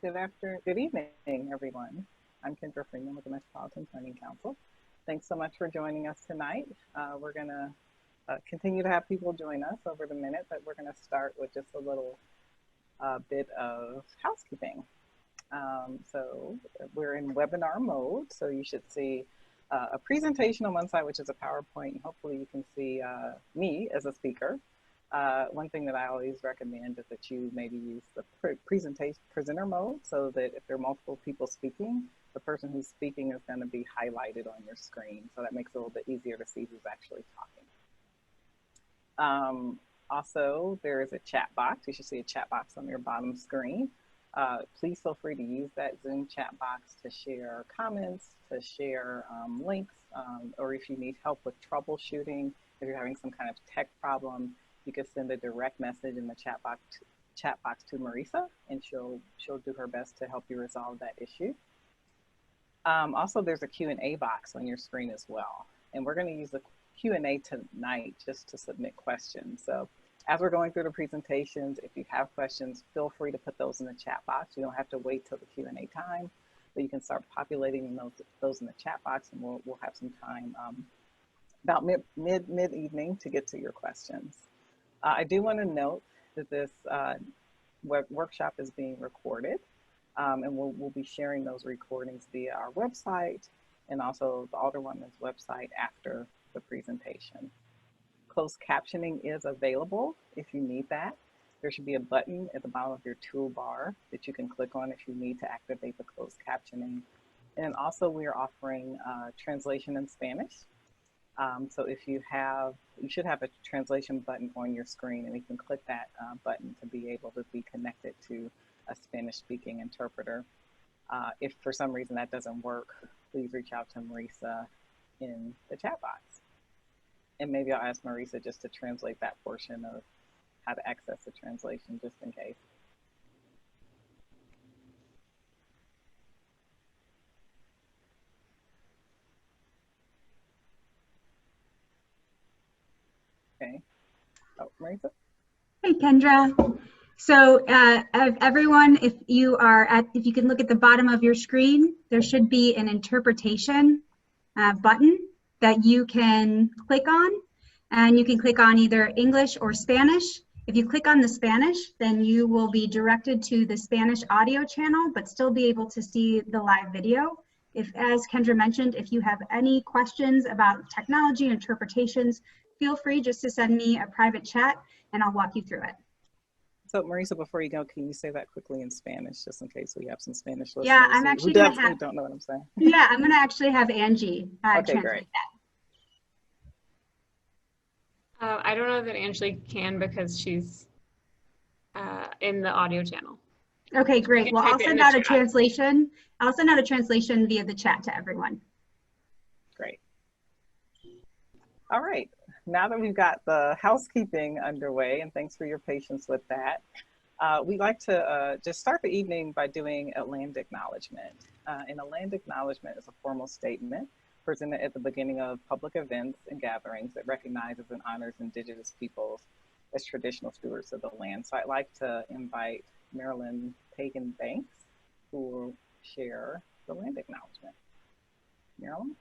Good evening, everyone. I'm Kendra Freeman with the Metropolitan Planning Council. Thanks so much for joining us tonight. We're going to continue to have people join us over the minute, but we're going to start with just a little bit of housekeeping. So we're in webinar mode, so you should see a presentation on one side, which is a PowerPoint, and hopefully you can see me as a speaker. One thing that I always recommend is that you maybe use the presenter mode so that if there are multiple people speaking, the person who's speaking is going to be highlighted on your screen. So that makes it a little bit easier to see who's actually talking. Also, there is a chat box. You should see a chat box on your bottom screen. Please feel free to use that Zoom chat box to share comments, to share links, or if you need help with troubleshooting, if you're having some kind of tech problem, you can send a direct message in the chat box to Reise, and she'll do her best to help you resolve that issue. Also, there's a Q&A box on your screen as well. And we're going to use the Q&A tonight just to submit questions. So as we're going through the presentations, if you have questions, feel free to put those in the chat box. You don't have to wait till the Q&A time, but you can start populating those in the chat box, and we'll have some time about mid-evening to get to your questions. I do want to note that this workshop is being recorded, and we'll be sharing those recordings via our website and also the Alderwoman's website after the presentation. Closed captioning is available if you need that. There should be a button at the bottom of your toolbar that you can click on if you need to activate the closed captioning. And also we are offering translation in Spanish. So if you should have a translation button on your screen, and you can click that button to be able to be connected to a Spanish speaking interpreter. If for some reason that doesn't work, please reach out to Reise in the chat box. And maybe I'll ask Reise just to translate that portion of how to access the translation, just in case. Okay. Oh, Reise? Hey, Kendra. So everyone, if you can look at the bottom of your screen, there should be an interpretation button that you can click on, and you can click on either English or Spanish. If you click on the Spanish, then you will be directed to the Spanish audio channel, but still be able to see the live video. As Kendra mentioned, if you have any questions about technology interpretations, feel free just to send me a private chat and I'll walk you through it. So Reise, before you go, can you say that quickly in Spanish, just in case we have some Spanish listeners? Yeah, I'm actually going to have, don't know what I'm saying. Yeah, I'm going to actually have Angie translate great. that. I don't know that Ashley can because she's in the audio channel. Okay, great. Well, I'll send out a translation. I'll send out a translation via the chat to everyone. Great. All right. Now that we've got the housekeeping underway, and thanks for your patience with that, we'd like to just start the evening by doing a land acknowledgement. And a land acknowledgement is a formal statement presented at the beginning of public events and gatherings that recognizes and honors Indigenous peoples as traditional stewards of the land. So I'd like to invite Marilyn Pagan-Banks, who will share the land acknowledgement. Marilyn?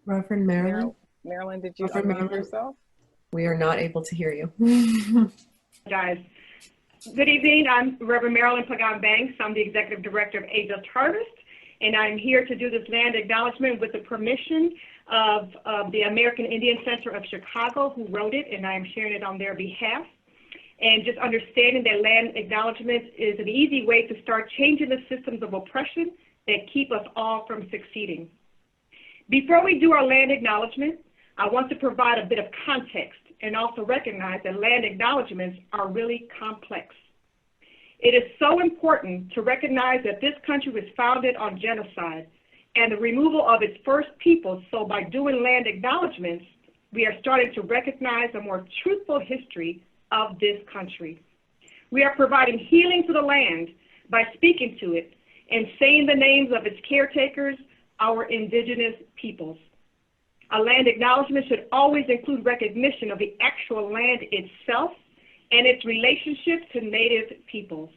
Reverend Marilyn? Marilyn, did you unmute yourself? We are not able to hear you. Guys, good evening. I'm Reverend Marilyn Pagan-Banks. I'm the Executive Director of Dept Harvest, and I'm here to do this land acknowledgement with the permission of the American Indian Center of Chicago, who wrote it, and I'm sharing it on their behalf. And just understanding that land acknowledgement is an easy way to start changing the systems of oppression that keep us all from succeeding. Before we do our land acknowledgement, I want to provide a bit of context and also recognize that land acknowledgements are really complex. It is so important to recognize that this country was founded on genocide and the removal of its first people. So by doing land acknowledgements, we are starting to recognize a more truthful history of this country. We are providing healing to the land by speaking to it and saying the names of its caretakers, our indigenous peoples. A land acknowledgement should always include recognition of the actual land itself and its relationship to Native peoples.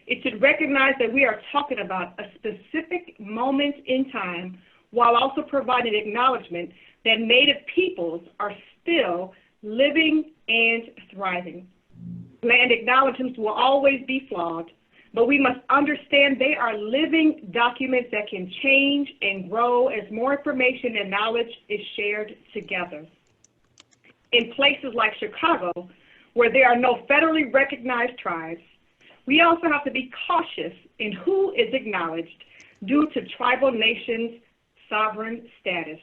It should recognize that we are talking about a specific moment in time while also providing acknowledgement that Native peoples are still living and thriving. Land acknowledgements will always be flawed, but we must understand they are living documents that can change and grow as more information and knowledge is shared together. In places like Chicago, where there are no federally recognized tribes, we also have to be cautious in who is acknowledged due to tribal nations' sovereign status.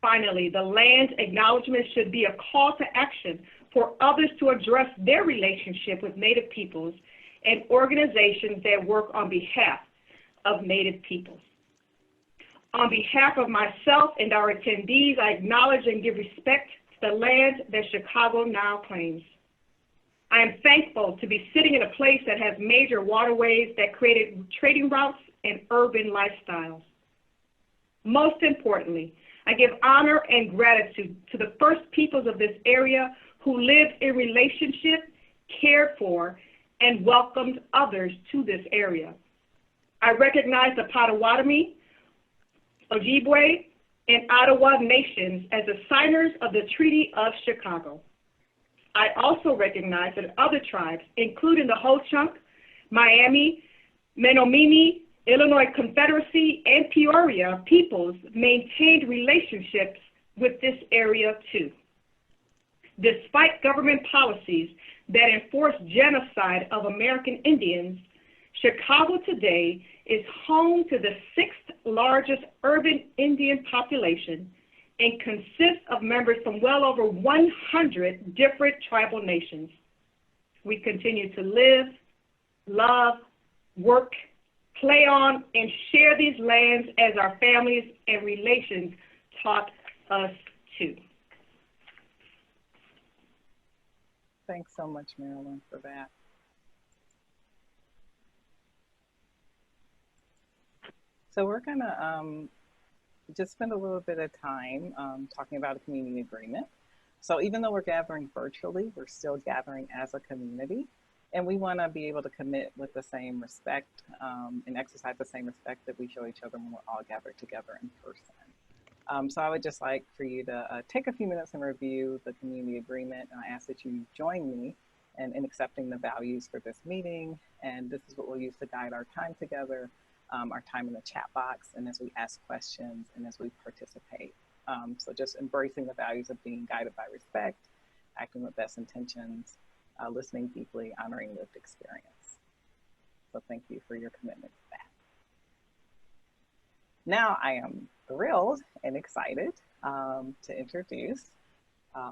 Finally, the land acknowledgement should be a call to action for others to address their relationship with Native peoples and organizations that work on behalf of Native peoples. On behalf of myself and our attendees, I acknowledge and give respect to the land that Chicago now claims. I am thankful to be sitting in a place that has major waterways that created trading routes and urban lifestyles. Most importantly, I give honor and gratitude to the first peoples of this area who lived in relationship, cared for, and welcomed others to this area. I recognize the Potawatomi, Ojibwe, and Ottawa nations as the signers of the Treaty of Chicago. I also recognize that other tribes, including the Ho-Chunk, Miami, Menominee, Illinois Confederacy, and Peoria peoples maintained relationships with this area too. Despite government policies that enforce genocide of American Indians, Chicago today is home to the 6th largest urban Indian population and consists of members from well over 100 different tribal nations. We continue to live, love, work, play on, and share these lands as our families and relations taught us to. Thanks so much, Marilyn, for that. So we're gonna just spend a little bit of time talking about a community agreement. So even though we're gathering virtually, we're still gathering as a community, and we want to be able to commit with the same respect and exercise the same respect that we show each other when we're all gathered together in person. So I would just like for you to take a few minutes and review the community agreement, and I ask that you join me in accepting the values for this meeting, and this is what we'll use to guide our time together, our time in the chat box, and as we ask questions and as we participate. So just embracing the values of being guided by respect, acting with best intentions, listening deeply, honoring lived experience. So thank you for your commitment to that. Now I am thrilled and excited to introduce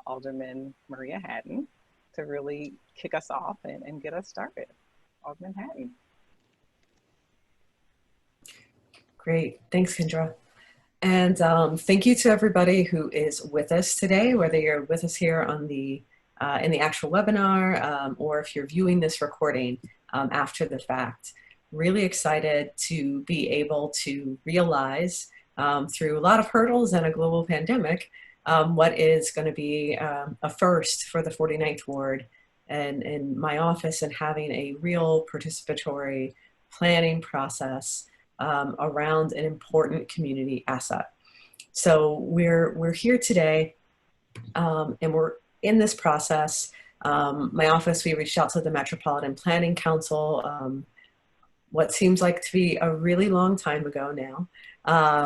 Alderman Maria Hatton to really kick us off and get us started. Alderman Hatton. Great, thanks, Kendra. And thank you to everybody who is with us today, whether you're with us here on the in the actual webinar or if you're viewing this recording after the fact. Really excited to be able to realize through a lot of hurdles and a global pandemic what is going to be a first for the 49th Ward and in my office, and having a real participatory planning process around an important community asset. So we're here today and we're in this process. My office, we reached out to the Metropolitan Planning Council what seems like to be a really long time ago now,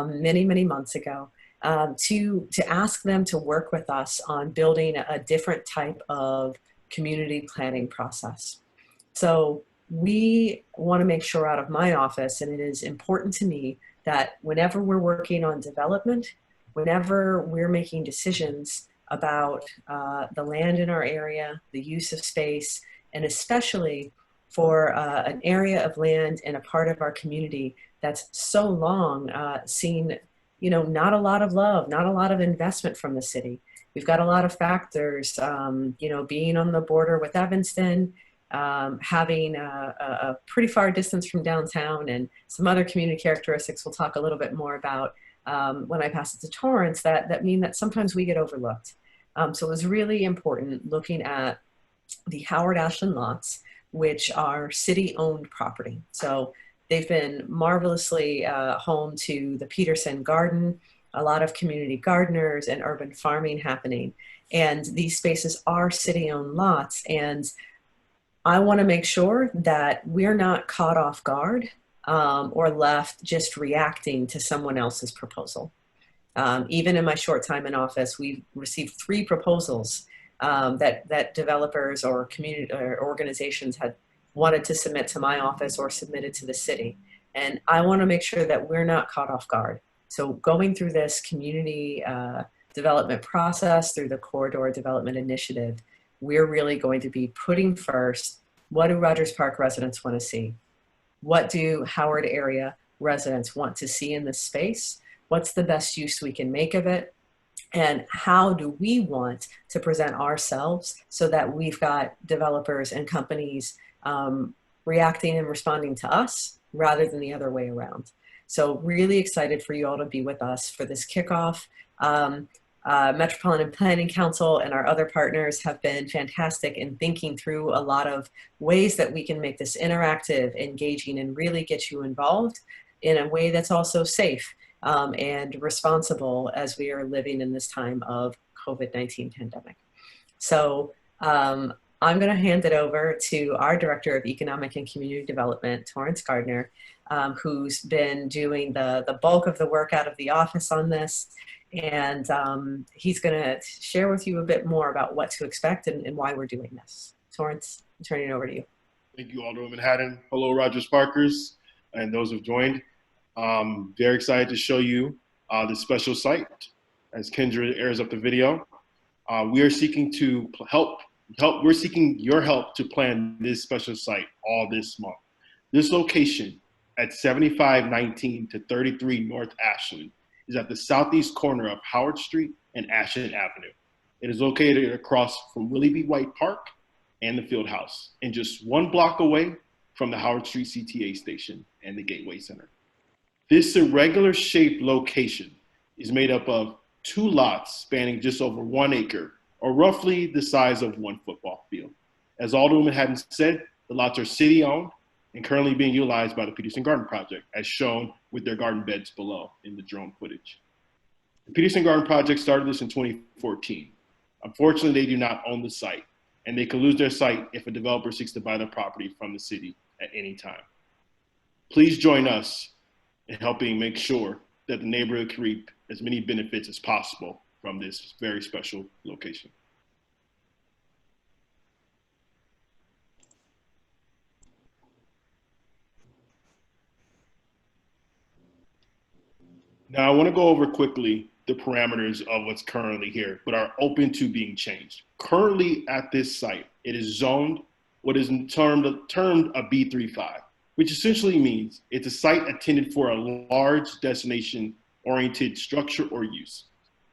many months ago, to ask them to work with us on building a different type of community planning process. So we want to make sure out of my office, and it is important to me, that whenever we're working on development, whenever we're making decisions about the land in our area, the use of space, and especially for an area of land in a part of our community that's so long seen, not a lot of love, not a lot of investment from the city. We've got a lot of factors, being on the border with Evanston, having a pretty far distance from downtown, and some other community characteristics we'll talk a little bit more about when I pass it to Torrance that mean that sometimes we get overlooked. So it was really important looking at the Howard Ashland lots, which are city-owned property. So they've been marvelously home to the Peterson Garden, a lot of community gardeners and urban farming happening. And these spaces are city-owned lots. And I want to make sure that we're not caught off guard or left just reacting to someone else's proposal. Even in my short time in office, we've received 3 proposals that developers or community or organizations had wanted to submit to my office or submitted to the city. And I want to make sure that we're not caught off guard. So going through this community development process, through the Corridor Development Initiative, we're really going to be putting first, what do Rogers Park residents want to see? What do Howard area residents want to see in this space? What's the best use we can make of it? And how do we want to present ourselves so that we've got developers and companies reacting and responding to us rather than the other way around? So really excited for you all to be with us for this kickoff. Metropolitan Planning Council and our other partners have been fantastic in thinking through a lot of ways that we can make this interactive, engaging, and really get you involved in a way that's also safe and responsible as we are living in this time of COVID-19 pandemic. So I'm going to hand it over to our Director of Economic and Community Development, Torrance Gardner, who's been doing the bulk of the work out of the office on this. And he's going to share with you a bit more about what to expect and why we're doing this. Torrance, I'm turning it over to you. Thank you, Alderwoman Haddon. Hello, Rogers Parkers, and those who've joined. Very excited to show you this special site. As Kendra airs up the video, we are seeking to we're seeking your help to plan this special site all this month. This location at 7519 to 33 North Ashland is at the southeast corner of Howard Street and Ashland Avenue. It is located across from Willie B. White Park and the Field House, and just 1 block away from the Howard Street CTA station and the Gateway Center. This irregular shaped location is made up of 2 lots spanning just over 1 acre, or roughly the size of 1 football field. As Alderwoman Haddon said, the lots are city-owned and currently being utilized by the Peterson Garden Project, as shown with their garden beds below in the drone footage. The Peterson Garden Project started this in 2014. Unfortunately, they do not own the site, and they can lose their site if a developer seeks to buy the property from the city at any time. Please join us in helping make sure that the neighborhood can reap as many benefits as possible from this very special location. Now, I want to go over quickly the parameters of what's currently here, but are open to being changed. Currently at this site, it is zoned what is termed a B35, which essentially means it's a site intended for a large destination-oriented structure or use.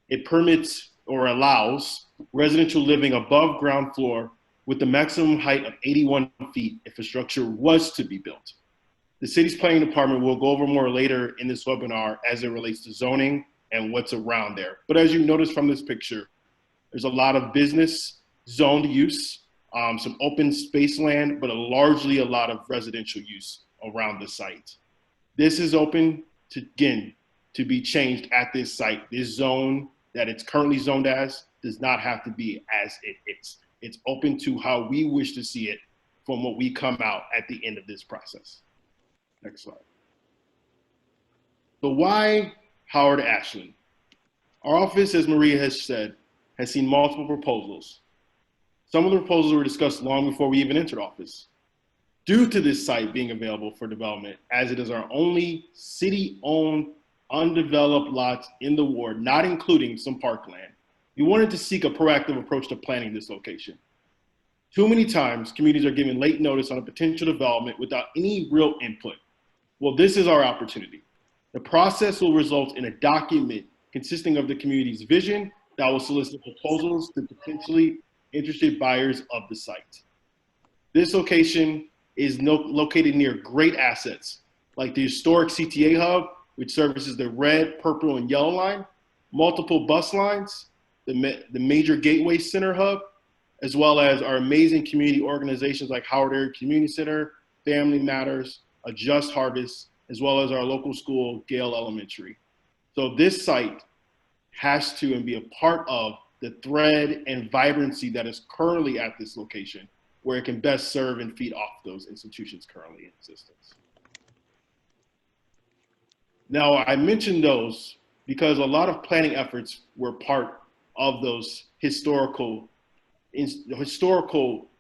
It permits or allows residential living above ground floor with the maximum height of 81 feet if a structure was to be built. The city's planning department will go over more later in this webinar as it relates to zoning and what's around there. But as you notice from this picture, there's a lot of business zoned use, some open space land, but largely a lot of residential use around the site. This is open to, again, to be changed at this site. This zone that it's currently zoned as does not have to be as it is. It's open to how we wish to see it from what we come out at the end of this process. Next slide. So why Howard Ashland? Our office, as Maria has said, has seen multiple proposals. Some of the proposals were discussed long before we even entered office. Due to this site being available for development, as it is our only city-owned undeveloped lots in the ward, not including some parkland, we wanted to seek a proactive approach to planning this location. Too many times, communities are given late notice on a potential development without any real input. Well, this is our opportunity. The process will result in a document consisting of the community's vision that will solicit proposals to potentially interested buyers of the site. This location is located near great assets like the historic CTA hub, which services the red, purple, and yellow line, multiple bus lines, the major gateway center hub, as well as our amazing community organizations like Howard Area Community Center, Family Matters, A Just Harvest, as well as our local school, Gale Elementary. So this site has to and be a part of the thread and vibrancy that is currently at this location, where it can best serve and feed off those institutions currently in existence. Now, I mentioned those because a lot of planning efforts were part of those historical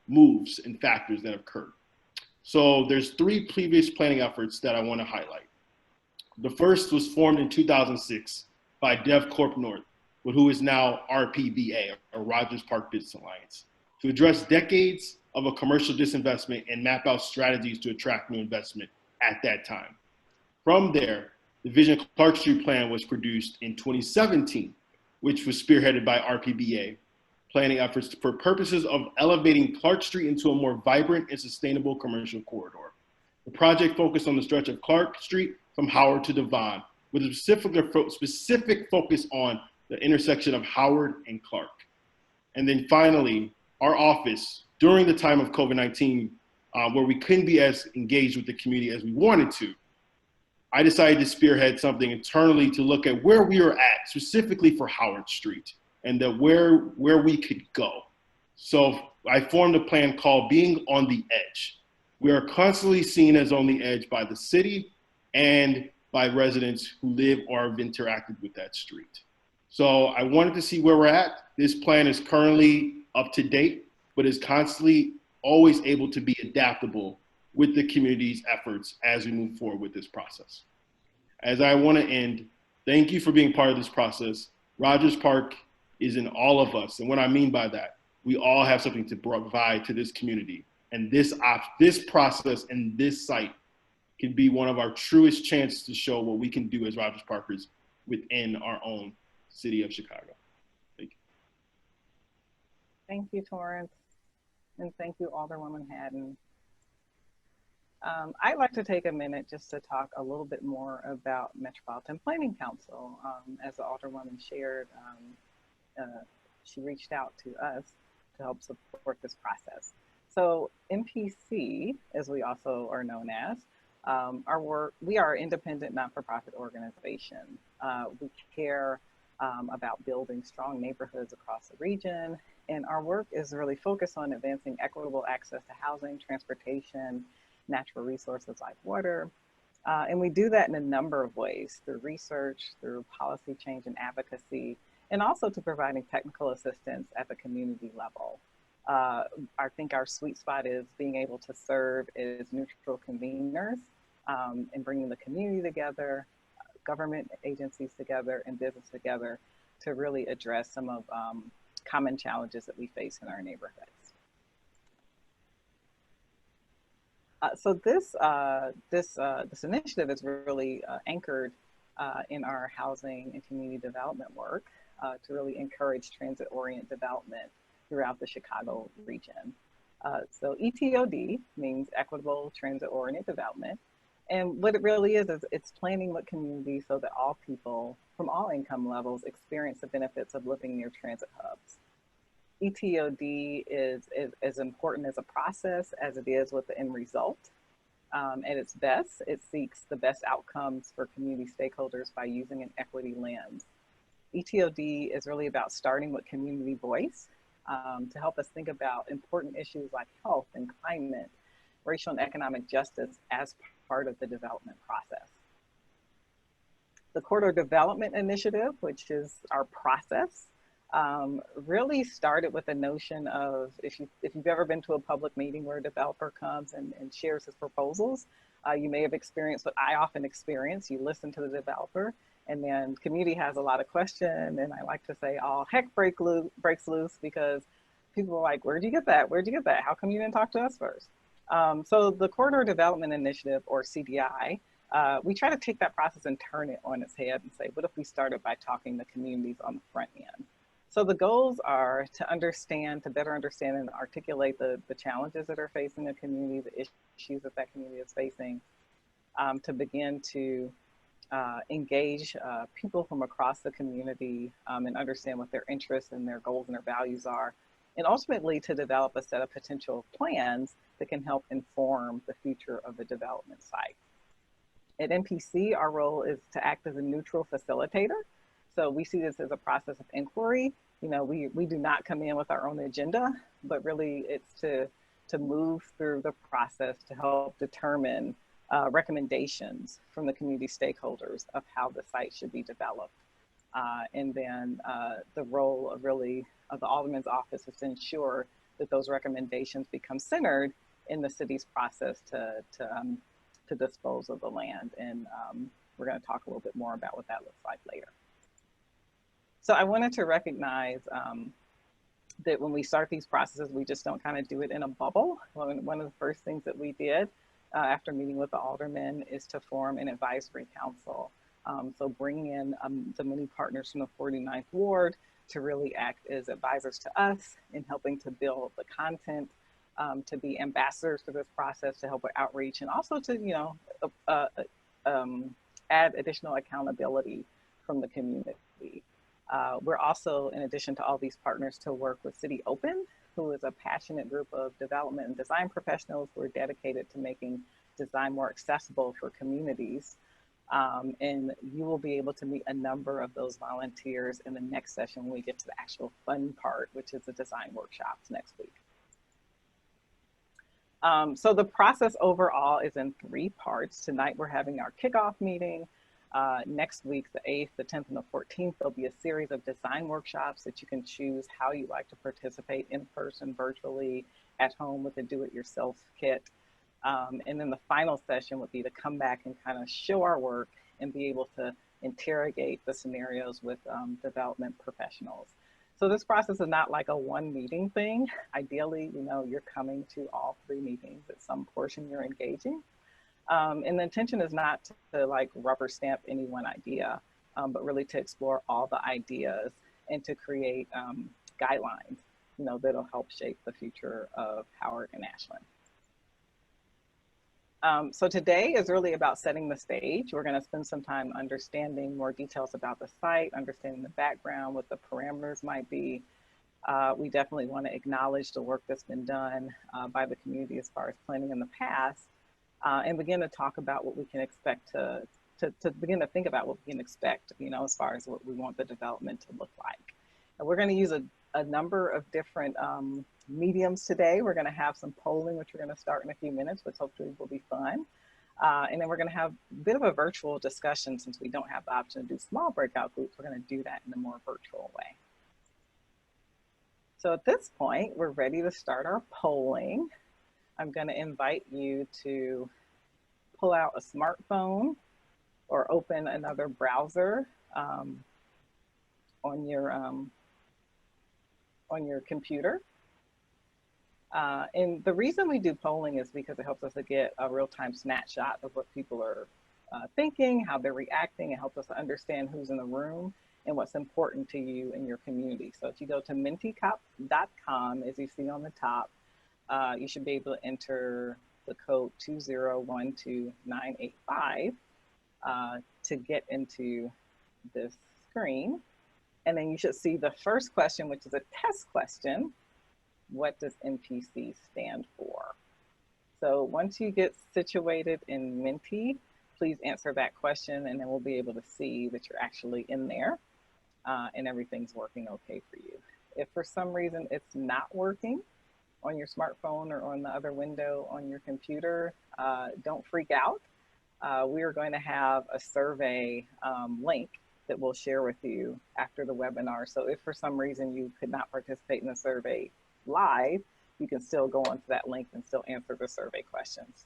moves and factors that occurred. So there's 3 previous planning efforts that I want to highlight. The first was formed in 2006 by Dev Corp North, who is now RPBA, or Rogers Park Business Alliance, to address decades of a commercial disinvestment and map out strategies to attract new investment at that time. From there, the Vision Clark Street Plan was produced in 2017, which was spearheaded by RPBA, planning efforts for purposes of elevating Clark Street into a more vibrant and sustainable commercial corridor. The project focused on the stretch of Clark Street from Howard to Devon, with a specific focus on the intersection of Howard and Clark. And then finally, our office, during the time of COVID-19, where we couldn't be as engaged with the community as we wanted to, I decided to spearhead something internally to look at where we are at, specifically for Howard Street, and where we could go. So I formed a plan called Being on the Edge. We are constantly seen as on the edge by the city and by residents who live or have interacted with that street. So I wanted to see where we're at. This plan is currently up to date, but is constantly always able to be adaptable with the community's efforts as we move forward with this process. As I want to end, thank you for being part of this process. Rogers Park is in all of us. And what I mean by that, we all have something to provide to this community. And this process and this site can be one of our truest chances to show what we can do as Rogers Parkers within our own city of Chicago. Thank you. Thank you, Torrance. And thank you, Alderwoman Haddon. I'd like to take a minute just to talk a little bit more about Metropolitan Planning Council. As the Alderwoman shared, she reached out to us to help support this process. So MPC, as we also are known as, we are an independent not-for-profit organization. We care about building strong neighborhoods across the region, and our work is really focused on advancing equitable access to housing, transportation, natural resources like water. And we do that in a number of ways, through research, through policy change and advocacy, and also to providing technical assistance at the community level. I think our sweet spot is being able to serve as neutral conveners and bringing the community together, government agencies together, and business together to really address some of common challenges that we face in our neighborhoods. So this initiative is really anchored in our housing and community development work to really encourage transit-oriented development throughout the Chicago region. So ETOD means Equitable Transit-Oriented Development. And what it really is it's planning with communities so that all people from all income levels experience the benefits of living near transit hubs. ETOD is as important as a process as it is with the end result. At its best, it seeks the best outcomes for community stakeholders by using an equity lens. ETOD is really about starting with community voice to help us think about important issues like health and climate, racial and economic justice as part of the development process. The Corridor Development Initiative, which is our process, really started with the notion of, if you've ever been to a public meeting where a developer comes and shares his proposals, you may have experienced what I often experience. You listen to the developer, and then community has a lot of questions, and I like to say all heck breaks loose because people are like, where'd you get that? Where'd you get that? How come you didn't talk to us first? So the Corridor Development Initiative, or CDI, we try to take that process and turn it on its head and say, what if we started by talking to communities on the front end? So the goals are to better understand and articulate the challenges that are facing the community, the issues that that community is facing, to begin to engage people from across the community and understand what their interests and their goals and their values are, and ultimately to develop a set of potential plans that can help inform the future of the development site. At NPC, our role is to act as a neutral facilitator. So we see this as a process of inquiry. You know, we do not come in with our own agenda, but really it's to move through the process to help determine recommendations from the community stakeholders of how the site should be developed. And then the role of the Alderman's office is to ensure that those recommendations become centered in the city's process to dispose of the land. And we're going to talk a little bit more about what that looks like later. So I wanted to recognize that when we start these processes, we just don't kind of do it in a bubble. One of the first things that we did after meeting with the aldermen is to form an advisory council. So bringing in the many partners from the 49th Ward to really act as advisors to us in helping to build the content, to be ambassadors for this process, to help with outreach, and also to, you know, add additional accountability from the community. We're also, in addition to all these partners, to work with City Open, who is a passionate group of development and design professionals who are dedicated to making design more accessible for communities. And you will be able to meet a number of those volunteers in the next session when we get to the actual fun part, which is the design workshops next week. So the process overall is in 3 parts. Tonight we're having our kickoff meeting. Next week, the 8th, the 10th, and the 14th, there'll be a series of design workshops that you can choose how you like to participate in person, virtually, at home with a do-it-yourself kit. And then the final session would be to come back and kind of show our work and be able to interrogate the scenarios with development professionals. So this process is not like a one meeting thing. Ideally, you know, you're coming to all 3 meetings. At some portion you're engaging. And the intention is not to like rubber stamp any one idea, but really to explore all the ideas and to create guidelines, you know, that'll help shape the future of Howard and Ashland. So today is really about setting the stage. We're going to spend some time understanding more details about the site, understanding the background, what the parameters might be. We definitely want to acknowledge the work that's been done by the community as far as planning in the past. And begin to talk about what we can expect to begin to think about what we can expect, you know, as far as what we want the development to look like. And we're going to use a number of different mediums today. We're going to have some polling, which we're going to start in a few minutes, which hopefully will be fun. And then we're going to have a bit of a virtual discussion since we don't have the option to do small breakout groups. We're going to do that in a more virtual way. So at this point, we're ready to start our polling. I'm going to invite you to pull out a smartphone or open another browser on your computer. And the reason we do polling is because it helps us to get a real-time snapshot of what people are thinking, how they're reacting. It helps us to understand who's in the room and what's important to you and your community. So if you go to menticop.com, as you see on the top, you should be able to enter the code 2012985 to get into this screen. And then you should see the first question, which is a test question. What does NPC stand for? So once you get situated in Menti, please answer that question and then we'll be able to see that you're actually in there and everything's working okay for you. If for some reason it's not working on your smartphone or on the other window on your computer, don't freak out. We are going to have a survey link that we'll share with you after the webinar. So if for some reason you could not participate in the survey live, you can still go onto that link and still answer the survey questions.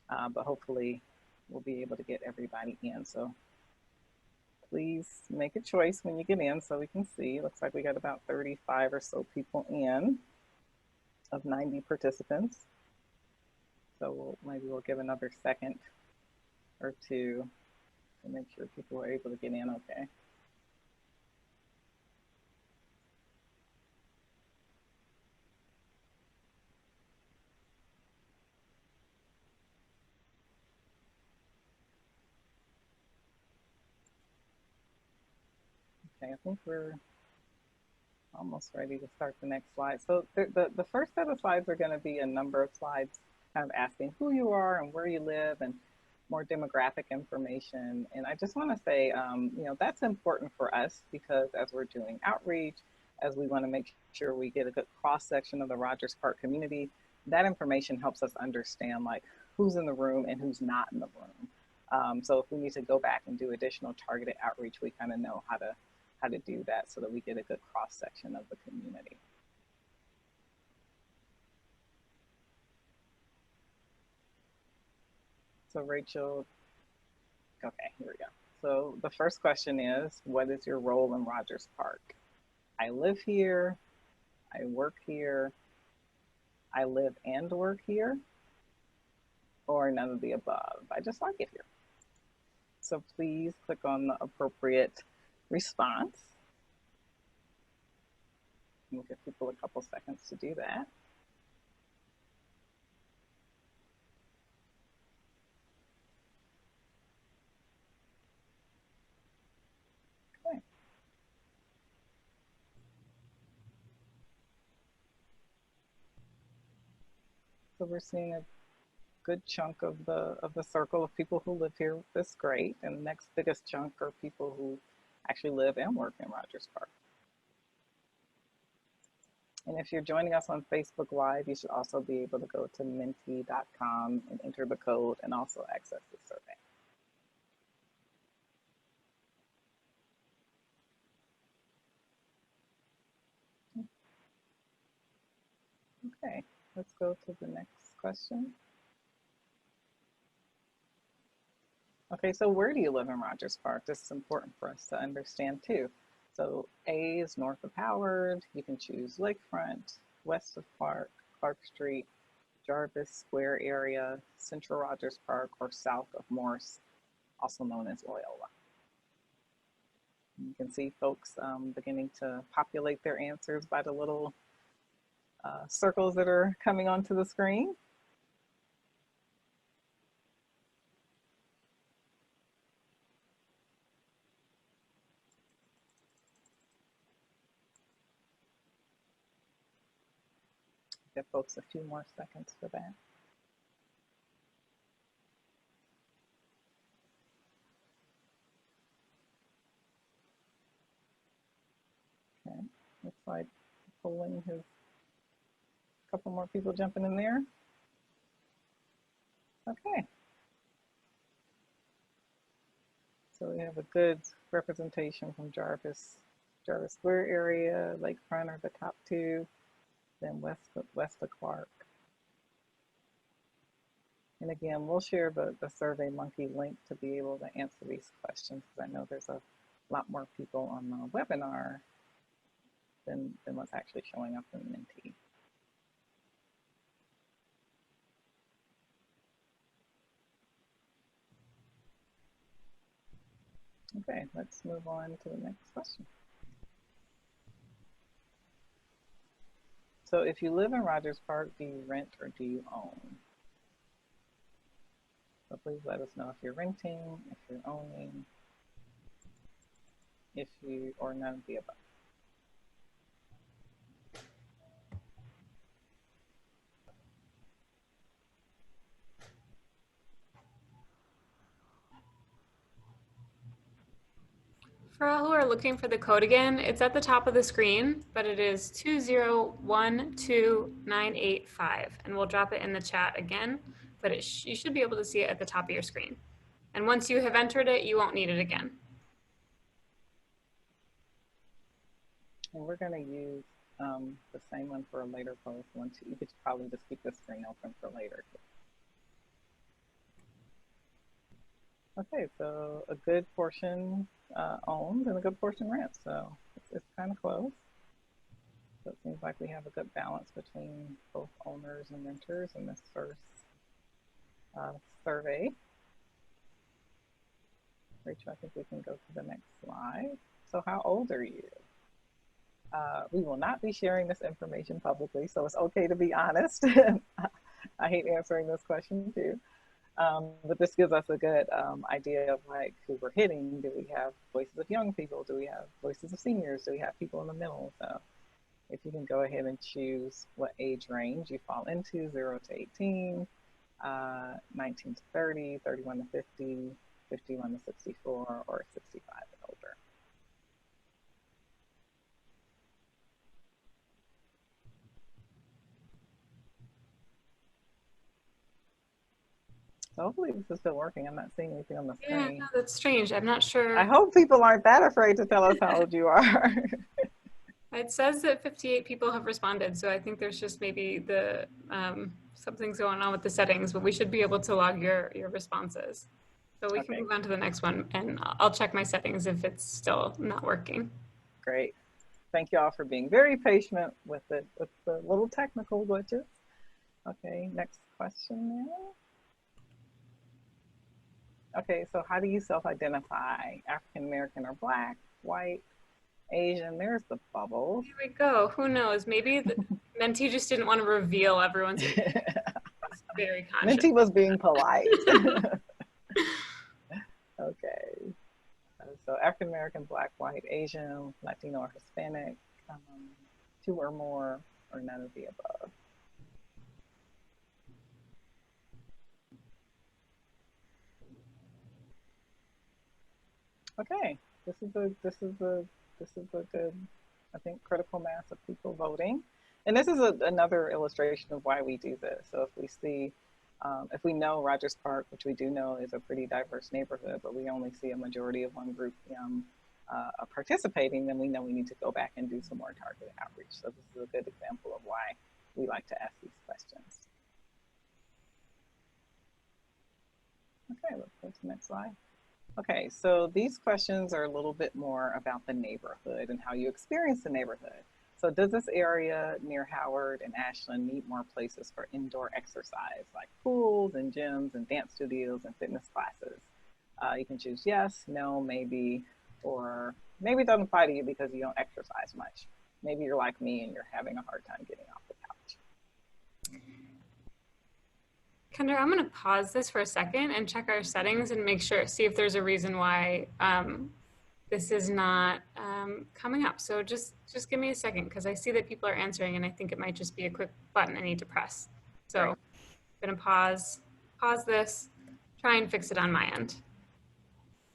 But hopefully we'll be able to get everybody in. So please make a choice when you get in so we can see. Looks like we got about 35 or so people in of 90 participants. So maybe we'll give another second or two to make sure people are able to get in okay. Okay, I think we're almost ready to start the next slide. So the first set of slides are going to be a number of slides kind of asking who you are and where you live and more demographic information. And I just want to say, you know, that's important for us because as we're doing outreach, as we want to make sure we get a good cross section of the Rogers Park community, that information helps us understand like who's in the room and who's not in the room. So if we need to go back and do additional targeted outreach, we kind of know how to do that so that we get a good cross section of the community. So Rachel, okay, here we go. So the first question is, what is your role in Rogers Park? I live here, I work here, I live and work here, or none of the above. I just like it here. So please click on the appropriate response. We'll give people a couple seconds to do that. Okay. So we're seeing a good chunk of the circle of people who live here. That's great. And the next biggest chunk are people who actually live and work in Rogers Park. And if you're joining us on Facebook Live, you should also be able to go to menti.com and enter the code and also access the survey. Okay, let's go to the next question. Okay, so where do you live in Rogers Park? This is important for us to understand too. So A is north of Howard. You can choose Lakefront, west of Clark Street, Jarvis Square area, Central Rogers Park, or south of Morse, also known as Loyola. You can see folks beginning to populate their answers by the little circles that are coming onto the screen. Give folks a few more seconds for that. Okay, looks like polling has a couple more people jumping in there. Okay. So we have a good representation from Jarvis Square area, Lakefront are the top two, then west of Clark. And again, we'll share the SurveyMonkey link to be able to answer these questions because I know there's a lot more people on the webinar than what's actually showing up in Menti. Okay, let's move on to the next question. So if you live in Rogers Park, do you rent or do you own? So please let us know if you're renting, if you're owning, if you, or none of the above. For all who are looking for the code again, it's at the top of the screen, but it is 2012985, and we'll drop it in the chat again, but you should be able to see it at the top of your screen. And once you have entered it, you won't need it again. And we're going to use the same one for a later post. You could probably just keep the screen open for later. Okay, so a good portion owned and a good portion rent, so it's kind of close. So it seems like we have a good balance between both owners and renters in this first survey. Rachel, I think we can go to the next slide. So how old are you? We will not be sharing this information publicly, so it's okay to be honest. I hate answering this question too. But this gives us a good idea of like who we're hitting. Do we have voices of young people? Do we have voices of seniors? Do we have people in the middle? So if you can go ahead and choose what age range you fall into, 0 to 18, 19 to 30, 31 to 50, 51 to 64, or 65 and older. So hopefully this is still working. I'm not seeing anything on the Yeah, screen. no, that's strange. I'm not sure. I hope people aren't that afraid to tell us how old you are. It says that 58 people have responded, so I think there's just maybe the something's going on with the settings, but we should be able to log your responses. So we can Okay. move on to the next one, and I'll check my settings if it's still not working. Great. Thank you all for being very patient with the little technical glitches. Okay, next question now. Okay, so how do you self-identify? African American or Black, white, Asian? There's the bubbles. Here we go. Who knows? Maybe the mentee just didn't want to reveal everyone's very conscious. Minty was being polite. Okay. So African American, Black, white, Asian, Latino, or Hispanic, 2 or more, or none of the above. Okay, this is a good, I think, critical mass of people voting, and this is another illustration of why we do this. So if we see, if we know Rogers Park, which we do know is a pretty diverse neighborhood, but we only see a majority of one group participating, then we know we need to go back and do some more targeted outreach. So this is a good example of why we like to ask these questions. Okay, let's go to the next slide. Okay, so these questions are a little bit more about the neighborhood and how you experience the neighborhood. So does this area near Howard and Ashland need more places for indoor exercise, like pools and gyms and dance studios and fitness classes? You can choose yes, no, maybe, or maybe it doesn't apply to you because you don't exercise much. Maybe you're like me and you're having a hard time getting off the couch. Kendra, I'm going to pause this for a second and check our settings and make sure, see if there's a reason why this is not coming up. So just give me a second because I see that people are answering and I think it might just be a quick button I need to press. So I'm going to pause this, try and fix it on my end.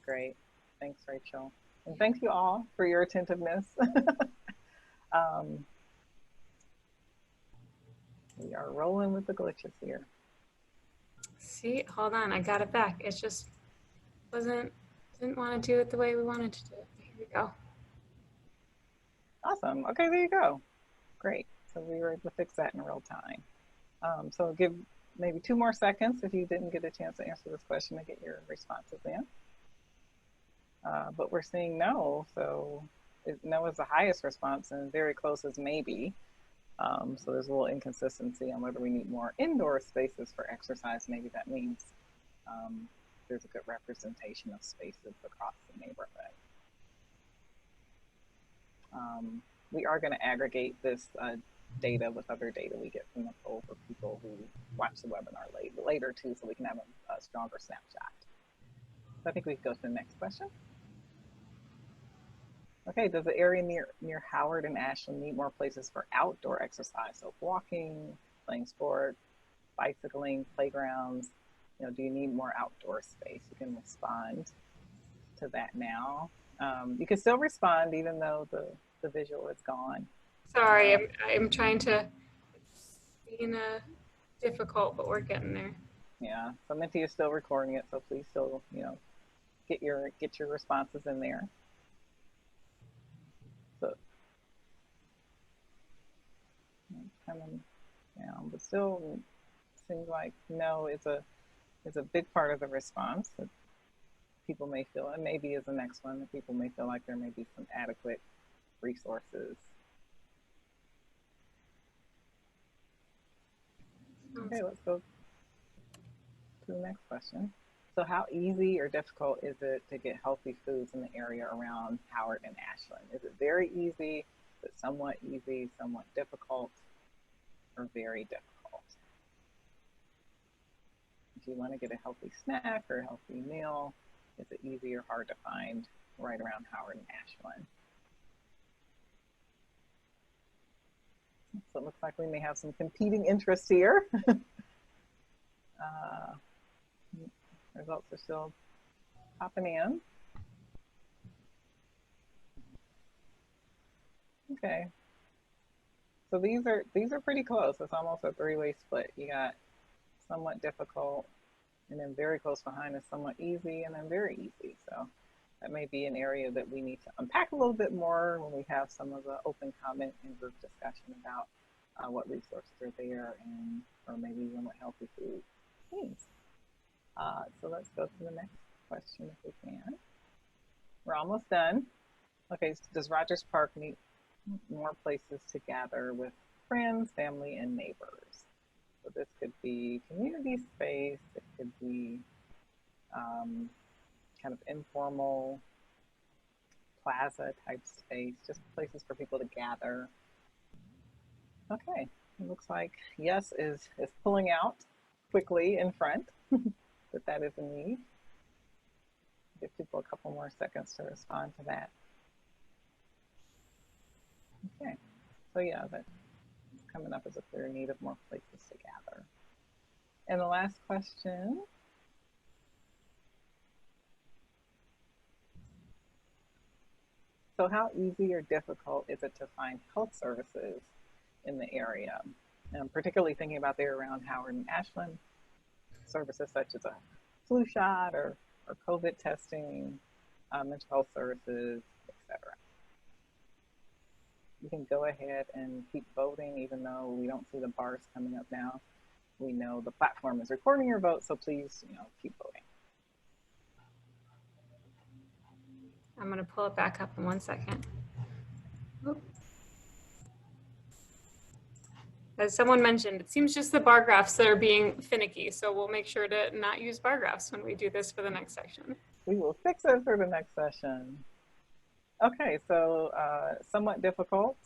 Great. Thanks, Rachel. And thank you all for your attentiveness. We are rolling with the glitches here. See, hold on, I got it back. It just didn't want to do it the way we wanted to do it. Here we go. Awesome. Okay, there you go. Great. So we were able to fix that in real time. So give maybe 2 more seconds if you didn't get a chance to answer this question to get your responses in. But we're seeing no, so no is the highest response and very close as maybe. So there's a little inconsistency on whether we need more indoor spaces for exercise. Maybe that means there's a good representation of spaces across the neighborhood. We are going to aggregate this data with other data we get from the poll for people who watch the webinar later too, so we can have a stronger snapshot. So I think we can go to the next question. Okay, does the area near Howard and Ashland need more places for outdoor exercise? So walking, playing sports, bicycling, playgrounds, do you need more outdoor space? You can respond to that now. You can still respond even though the visual is gone. Sorry, I'm trying to, it's being difficult, but we're getting there. Yeah, so Minty is still recording it, so please still, get your responses in there. So coming down, but still seems like no is a big part of the response that people may feel, and maybe is the next one that people may feel like there may be some adequate resources. Okay, let's go to the next question. So how easy or difficult is it to get healthy foods in the area around Howard and Ashland? Is it very easy? Is it somewhat easy, somewhat difficult, or very difficult? If you want to get a healthy snack or a healthy meal, is it easy or hard to find right around Howard and Ashland? So it looks like we may have some competing interests here. Results are still popping in. Okay. So these are pretty close. It's almost a three-way split. You got somewhat difficult, and then very close behind is somewhat easy, and then very easy. So that may be an area that we need to unpack a little bit more when we have some of the open comment and group discussion about what resources are there, and or maybe even what healthy food means. So let's go to the next question if we can. We're almost done. Okay, so does Rogers Park need more places to gather with friends, family, and neighbors? So this could be community space, it could be kind of informal plaza type space, just places for people to gather. Okay, it looks like yes is pulling out quickly in front, that is a need. Give people a couple more seconds to respond to that. Okay, so yeah, that's coming up as a clear need of more places to gather. And the last question. So how easy or difficult is it to find health services in the area? And I'm particularly thinking about there around Howard and Ashland, services such as a flu shot or COVID testing, mental health services, etc. You can go ahead and keep voting, even though we don't see the bars coming up now. We know the platform is recording your vote, so please, keep voting. I'm going to pull it back up in 1 second. Oop. As someone mentioned, it seems just the bar graphs that are being finicky, so we'll make sure to not use bar graphs when we do this for the next section. We will fix it for the next session. Okay, so somewhat difficult.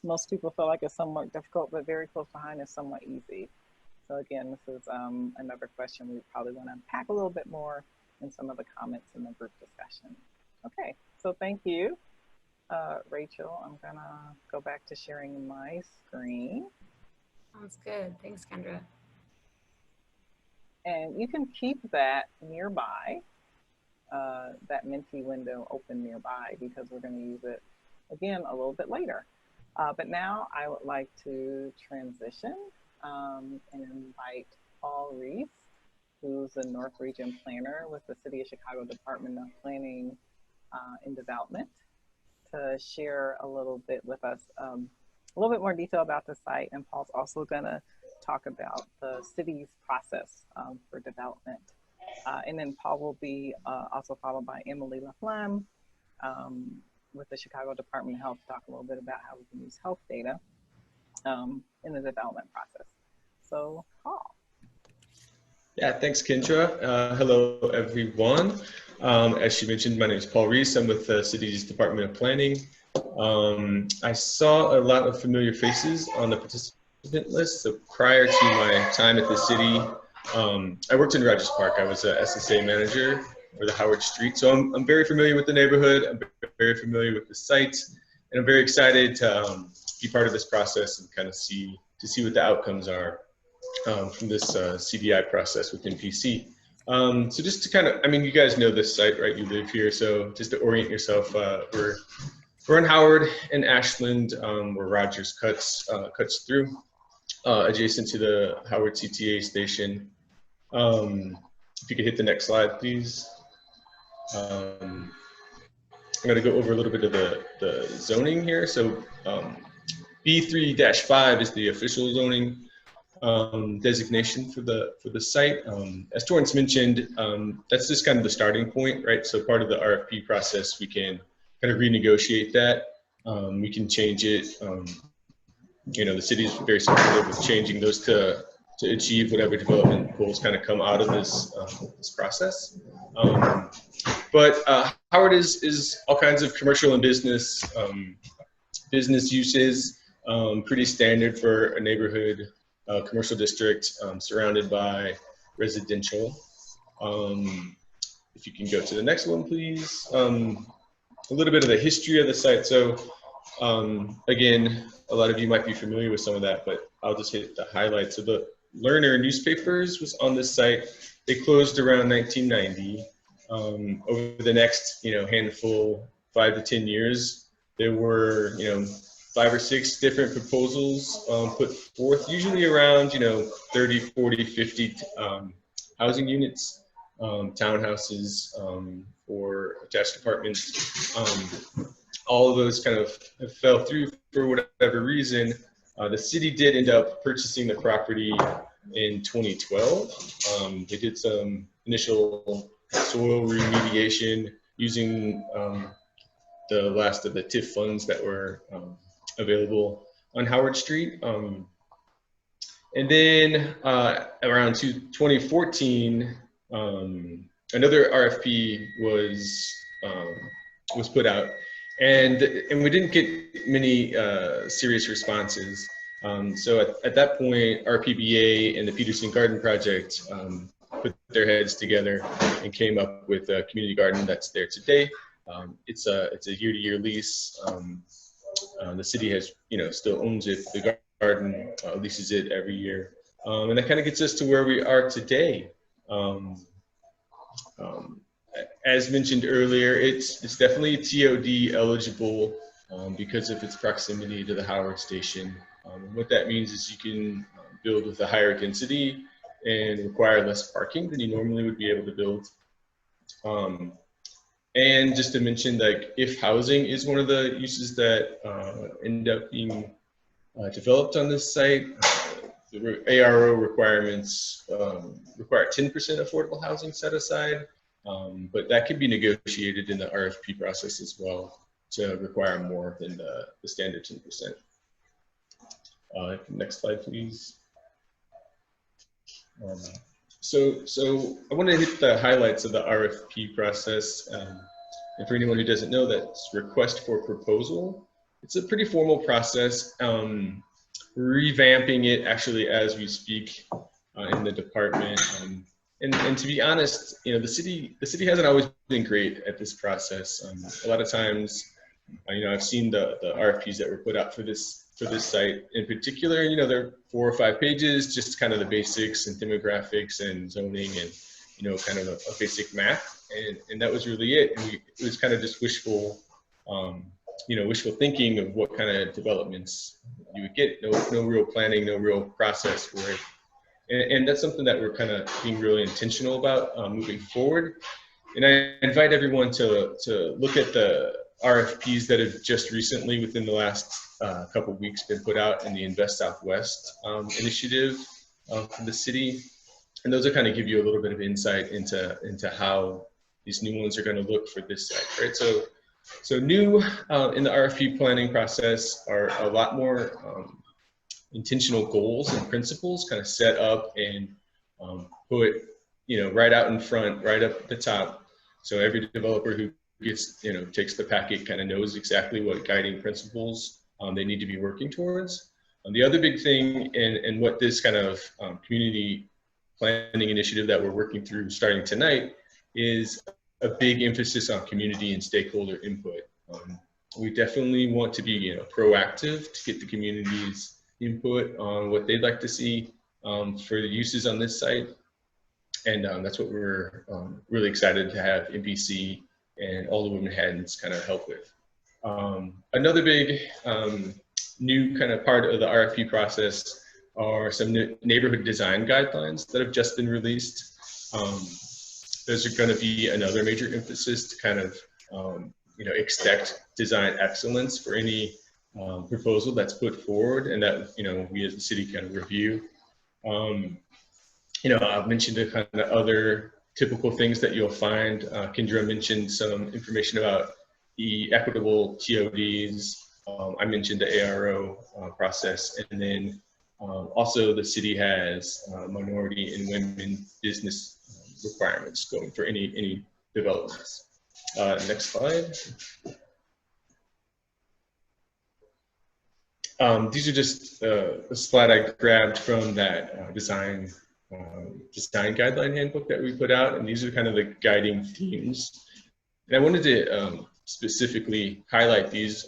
Most people feel like it's somewhat difficult, but very close behind is somewhat easy. So again, this is another question we probably want to unpack a little bit more in some of the comments in the group discussion. Okay, so thank you. Rachel, I'm gonna go back to sharing my screen. Sounds good, thanks Kendra. And you can keep that nearby, that Menti window open nearby, because we're gonna use it again a little bit later. But now I would like to transition and invite Paul Reise, who's the North Region Planner with the City of Chicago Department of Planning and Development, to share a little bit with us, a little bit more detail about the site. And Paul's also gonna talk about the city's process for development. And then Paul will be also followed by Emily LaFlamme with the Chicago Department of Health to talk a little bit about how we can use health data in the development process. So Paul. Yeah, thanks, Kendra. Hello, everyone. As she mentioned, my name is Paul Reise. I'm with the city's Department of Planning. I saw a lot of familiar faces on the participant list. So prior to my time at the city, I worked in Rogers Park. I was a SSA manager for the Howard Street. So I'm very familiar with the neighborhood. I'm very familiar with the site, and I'm very excited to be part of this process and kind of see what the outcomes are from this CDI process within PC. So just to kind of, you guys know this site, right? You live here, so just to orient yourself, we're in Howard and Ashland, where Rogers cuts through, adjacent to the Howard CTA station. If you could hit the next slide, please. I'm going to go over a little bit of the zoning here. So B3-5 is the official zoning designation for the site. As Torrance mentioned, that's just kind of the starting point, right? So part of the RFP process, we can kind of renegotiate that. We can change it. The city is very supportive of changing those to achieve whatever development goals kind of come out of this process. But Howard is all kinds of commercial and business uses, pretty standard for a neighborhood commercial district surrounded by residential. If you can go to the next one, please. A little bit of the history of the site. So again, a lot of you might be familiar with some of that, but I'll just hit the highlights. So the Learner newspapers was on this site. They closed around 1990. Over the next, handful, 5 to 10 years, there were, 5 or 6 different proposals put forth, usually around, 30, 40, 50 housing units, townhouses, or attached apartments. All of those kind of fell through for whatever reason. The city did end up purchasing the property in 2012. They did some initial soil remediation using the last of the TIF funds that were available on Howard Street. And then around 2014, another RFP was put out, and we didn't get many serious responses. So at that point, RPBA and the Peterson Garden Project put their heads together and came up with a community garden that's there today. It's a year-to-year lease. The city has, still owns it. The garden leases it every year, and that kind of gets us to where we are today. As mentioned earlier, it's definitely TOD eligible because of its proximity to the Howard station. What that means is you can build with a higher density and require less parking than you normally would be able to build. And just to mention, like, if housing is one of the uses that end up being developed on this site, the ARO requirements require 10% affordable housing set aside, but that can be negotiated in the RFP process as well to require more than the standard 10%. Next slide, please. So I want to hit the highlights of the RFP process. And for anyone who doesn't know, that's request for proposal. It's a pretty formal process. Revamping it actually as we speak in the department. And to be honest, the city hasn't always been great at this process. A lot of times, I've seen the RFPs that were put out for this site in particular. They're 4 or 5 pages, just kind of the basics and demographics and zoning and kind of a basic map, and that was really it. And it was kind of just wishful thinking of what kind of developments you would get. No real planning, no real process for it. And that's something that we're kind of being really intentional about moving forward. And I invite everyone to look at the RFPs that have just recently, within the last couple of weeks, been put out in the Invest Southwest initiative from the city. And those will kind of give you a little bit of insight into how these new ones are going to look for this site, right? So new in the RFP planning process are a lot more intentional goals and principles kind of set up and put, right out in front, right up at the top. So every developer who gets, takes the packet kind of knows exactly what guiding principles they need to be working towards. The other big thing, and what this kind of community planning initiative that we're working through starting tonight, is a big emphasis on community and stakeholder input. We definitely want to be proactive to get the community's input on what they'd like to see for the uses on this site. And that's what we're really excited to have NBC and all the Manhattans kind of help with. Another big new kind of part of the RFP process are some neighborhood design guidelines that have just been released. Those are going to be another major emphasis to kind of expect design excellence for any proposal that's put forward, and that we as a city kind of review. I've mentioned a kind of other typical things that you'll find. Kendra mentioned some information about the equitable TODs. I mentioned the ARO process, and then also the city has minority and women business requirements going for any developments. Next slide. These are just a slide I grabbed from that design guideline handbook that we put out, and these are kind of the guiding themes. And I wanted to specifically highlight these,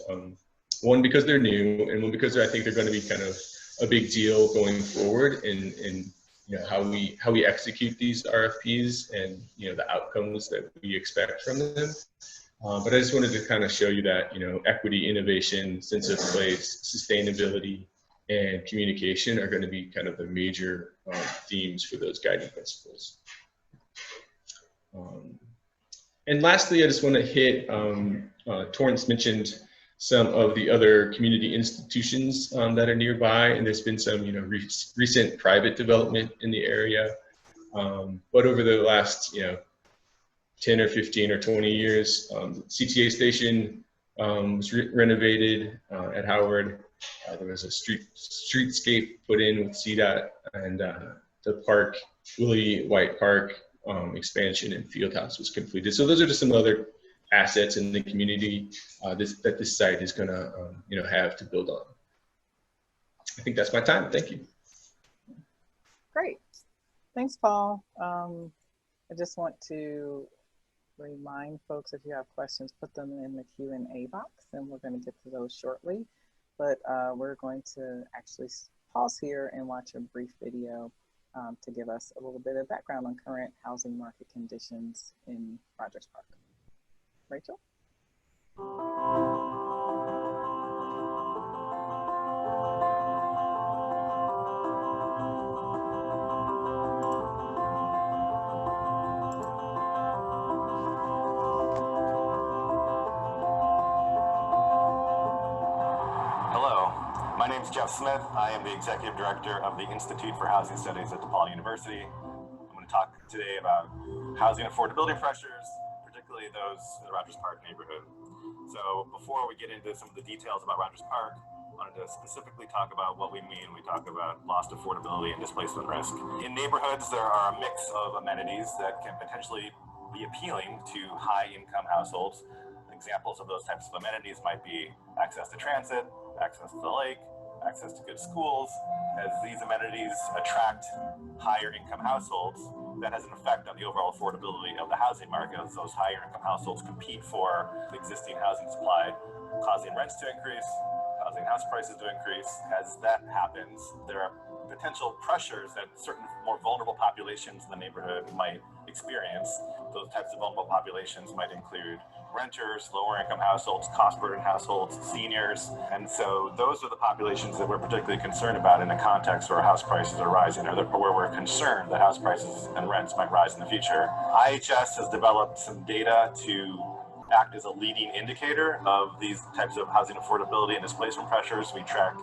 one because they're new, and one because I think they're going to be kind of a big deal going forward in you know, how we execute these RFPs and, you know, the outcomes that we expect from them. But I just wanted to kind of show you that, you know, equity, innovation, sense of place, sustainability, and communication are going to be kind of the major themes for those guiding principles. And lastly, I just want to hit, Torrance mentioned some of the other community institutions that are nearby, and there's been some, you know, recent private development in the area. But over the last, you know, 10 or 15 or 20 years, CTA station was renovated at Howard. There was a streetscape put in with CDOT, and the park, Willie White Park expansion and Fieldhouse was completed. So those are just some other assets in the community that this site is going to you know, have to build on. I think that's my time. Thank you. Great. Thanks, Paul. I just want to remind folks, if you have questions, put them in the Q&A box, and we're going to get to those shortly. But we're going to actually pause here and watch a brief video to give us a little bit of background on current housing market conditions in Rogers Park. Rachel? Hello, my name is Jeff Smith. I am the Executive Director of the Institute for Housing Studies at DePaul University. I'm going to talk today about housing affordability pressures, particularly those in the Rogers Park neighborhood. So before we get into some of the details about Rogers Park, I wanted to specifically talk about what we mean when we talk about lost affordability and displacement risk. In neighborhoods, there are a mix of amenities that can potentially be appealing to high-income households. Examples of those types of amenities might be access to transit, access to the lake, access to good schools. As these amenities attract higher income households, that has an effect on the overall affordability of the housing market, as those higher income households compete for the existing housing supply, causing rents to increase, causing house prices to increase. As that happens, there are potential pressures that certain more vulnerable populations in the neighborhood might experience. Those types of vulnerable populations might include renters, lower income households, cost burden households, seniors. And so those are the populations that we're particularly concerned about in a context where house prices are rising, or where we're concerned that house prices and rents might rise in the future. IHS has developed some data to act as a leading indicator of these types of housing affordability and displacement pressures. We track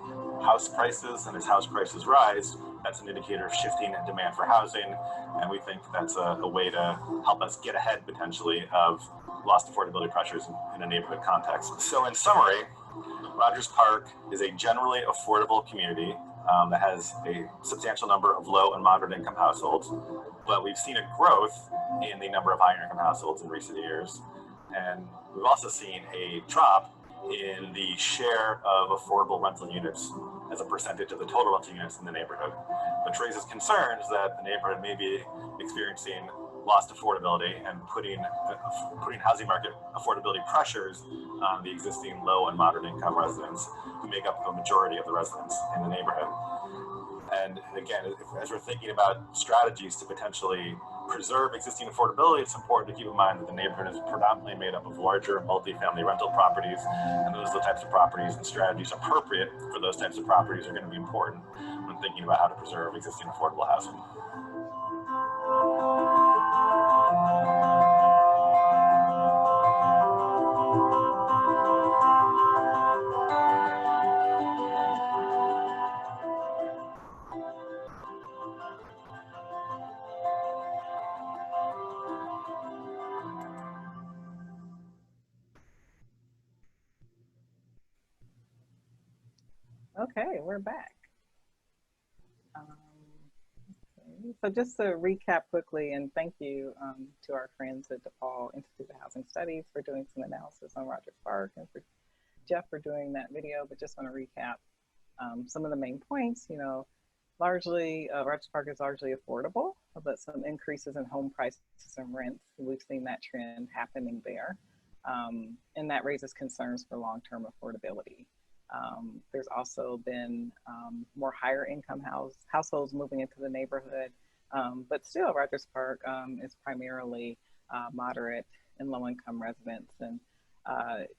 house prices, and as house prices rise, that's an indicator of shifting demand for housing, and we think that's a way to help us get ahead potentially of lost affordability pressures in a neighborhood context. So in summary, Rogers Park is a generally affordable community that has a substantial number of low and moderate income households, but we've seen a growth in the number of higher income households in recent years. And we've also seen a drop in the share of affordable rental units as a percentage of the total rental units in the neighborhood, which raises concerns that the neighborhood may be experiencing lost affordability and putting housing market affordability pressures on the existing low and moderate income residents who make up the majority of the residents in the neighborhood. And again, as we're thinking about strategies to potentially preserve existing affordability, it's important to keep in mind that the neighborhood is predominantly made up of larger multifamily rental properties, and those are the types of properties and strategies appropriate for those types of properties are going to be important when thinking about how to preserve existing affordable housing. Okay, we're back. So just to recap quickly, and thank you to our friends at DePaul Institute of Housing Studies for doing some analysis on Rogers Park, and for Jeff for doing that video, but just want to recap Some of the main points, you know, largely, Rogers Park is largely affordable, but some increases in home prices and rents. We've seen that trend happening there. And that raises concerns for long-term affordability. There's also been more higher income households moving into the neighborhood, but still Rogers Park is primarily moderate and low-income residents. And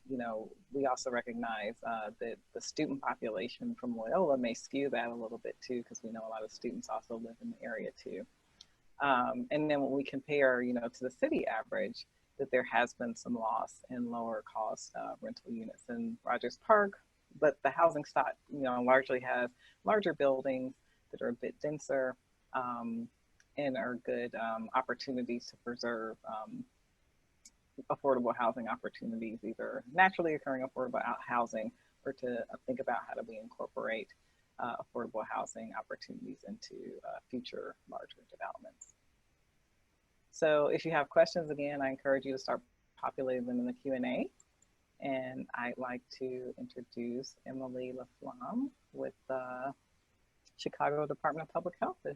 you know, we also recognize that the student population from Loyola may skew that a little bit too, because we know a lot of students also live in the area too. And then when we compare, you know, to the city average, that there has been some loss in lower cost rental units in Rogers Park, but the housing stock, you know, largely has larger buildings that are a bit denser and are good opportunities to preserve affordable housing opportunities, either naturally occurring affordable housing or to think about how do we incorporate affordable housing opportunities into future larger developments. So if you have questions, again, I encourage you to start populating them in the Q&A. And I'd like to introduce Emily LaFlamme with the Chicago Department of Public Health to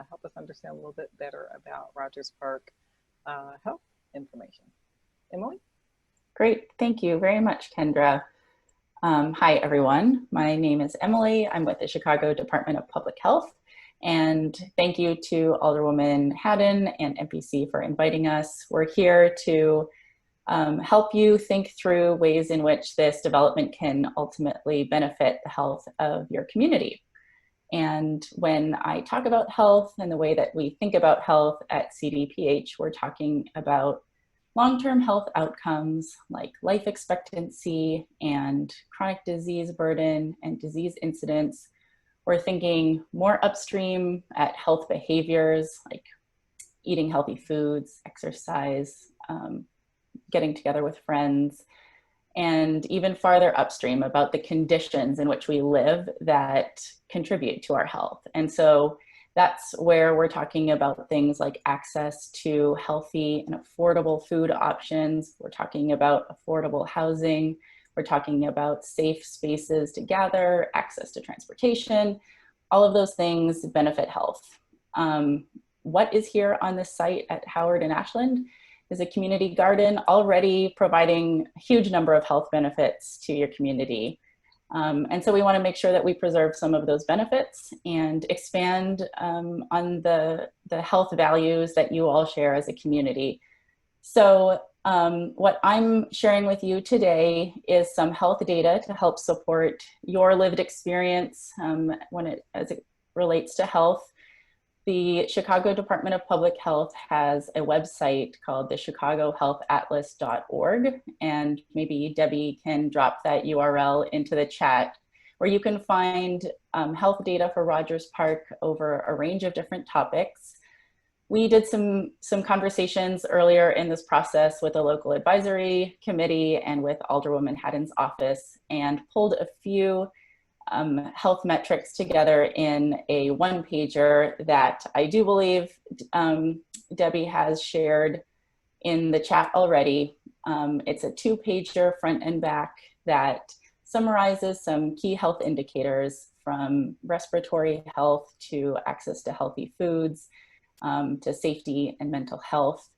help us understand a little bit better about Rogers Park health information. Emily? Great, thank you very much, Kendra. Hi, everyone. My name is Emily. I'm with the Chicago Department of Public Health. And thank you to Alderwoman Haddon and MPC for inviting us. We're here to help you think through ways in which this development can ultimately benefit the health of your community. And when I talk about health and the way that we think about health at CDPH, we're talking about long-term health outcomes like life expectancy and chronic disease burden and disease incidence. We're thinking more upstream at health behaviors like eating healthy foods, exercise, getting together with friends, and even farther upstream about the conditions in which we live that contribute to our health. And so that's where we're talking about things like access to healthy and affordable food options. We're talking about affordable housing. We're talking about safe spaces to gather, access to transportation. All of those things benefit health. What is here on this site at Howard and Ashland is a community garden already providing a huge number of health benefits to your community. And so we want to make sure that we preserve some of those benefits and expand on the health values that you all share as a community. So what I'm sharing with you today is some health data to help support your lived experience as it relates to health. The Chicago Department of Public Health has a website called the chicagohealthatlas.org, and maybe Debbie can drop that URL into the chat, where you can find health data for Rogers Park over a range of different topics. We did some conversations earlier in this process with a local advisory committee and with Alderwoman Haddon's office, and pulled a few health metrics together in a one-pager that I do believe Debbie has shared in the chat already. It's a two-pager front and back that summarizes some key health indicators from respiratory health to access to healthy foods, to safety and mental health.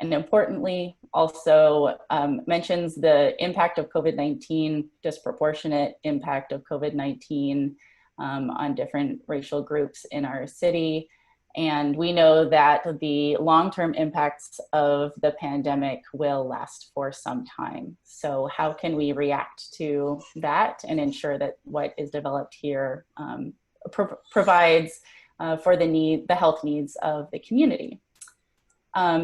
And importantly, also mentions the impact of COVID-19, disproportionate impact of COVID-19 on different racial groups in our city. And we know that the long-term impacts of the pandemic will last for some time. So how can we react to that and ensure that what is developed here provides for the health needs of the community?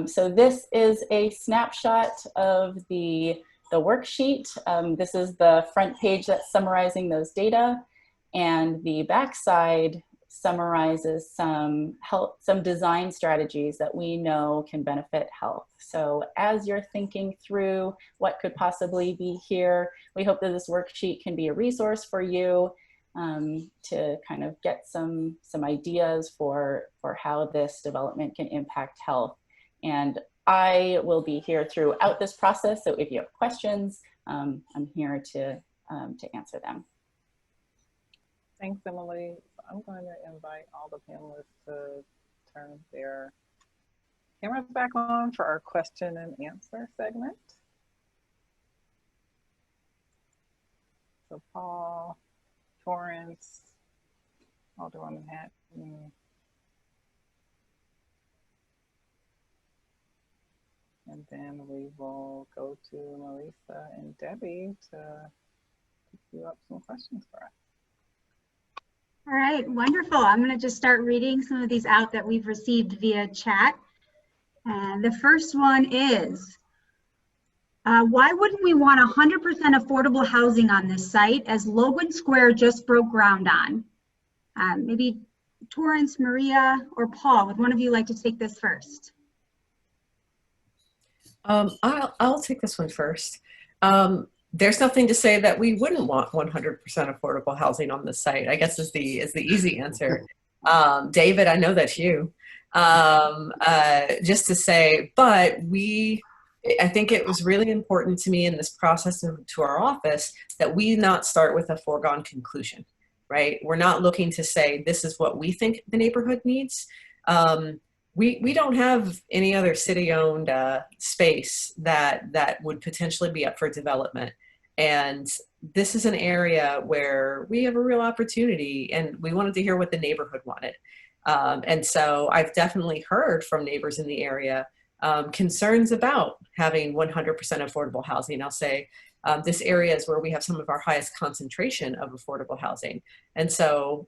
So this is a snapshot of the worksheet. This is the front page that's summarizing those data, and the backside summarizes some design strategies that we know can benefit health. So as you're thinking through what could possibly be here, we hope that this worksheet can be a resource for you to kind of get some ideas for how this development can impact health. And I will be here throughout this process, so if you have questions, I'm here to answer them. Thanks, Emily. I'm going to invite all the panelists to turn their cameras back on for our question and answer segment. So Paul, Torrance, Alderwoman Hatton, and then we will go to Marisa and Debbie to queue up some questions for us. All right, wonderful. I'm going to just start reading some of these out that we've received via chat. And the first one is, why wouldn't we want 100% affordable housing on this site as Logan Square just broke ground on? Maybe Torrance, Maria, or Paul, would one of you like to take this first? I'll take this one first. There's nothing to say that we wouldn't want 100% affordable housing on this site, I guess is the easy answer. David, I know that's you. Just to say, but I think it was really important to me in this process to our office that we not start with a foregone conclusion, right? We're not looking to say, this is what we think the neighborhood needs. We don't have any other city-owned space that would potentially be up for development. And this is an area where we have a real opportunity, and we wanted to hear what the neighborhood wanted. And so I've definitely heard from neighbors in the area concerns about having 100% affordable housing. I'll say this area is where we have some of our highest concentration of affordable housing. And so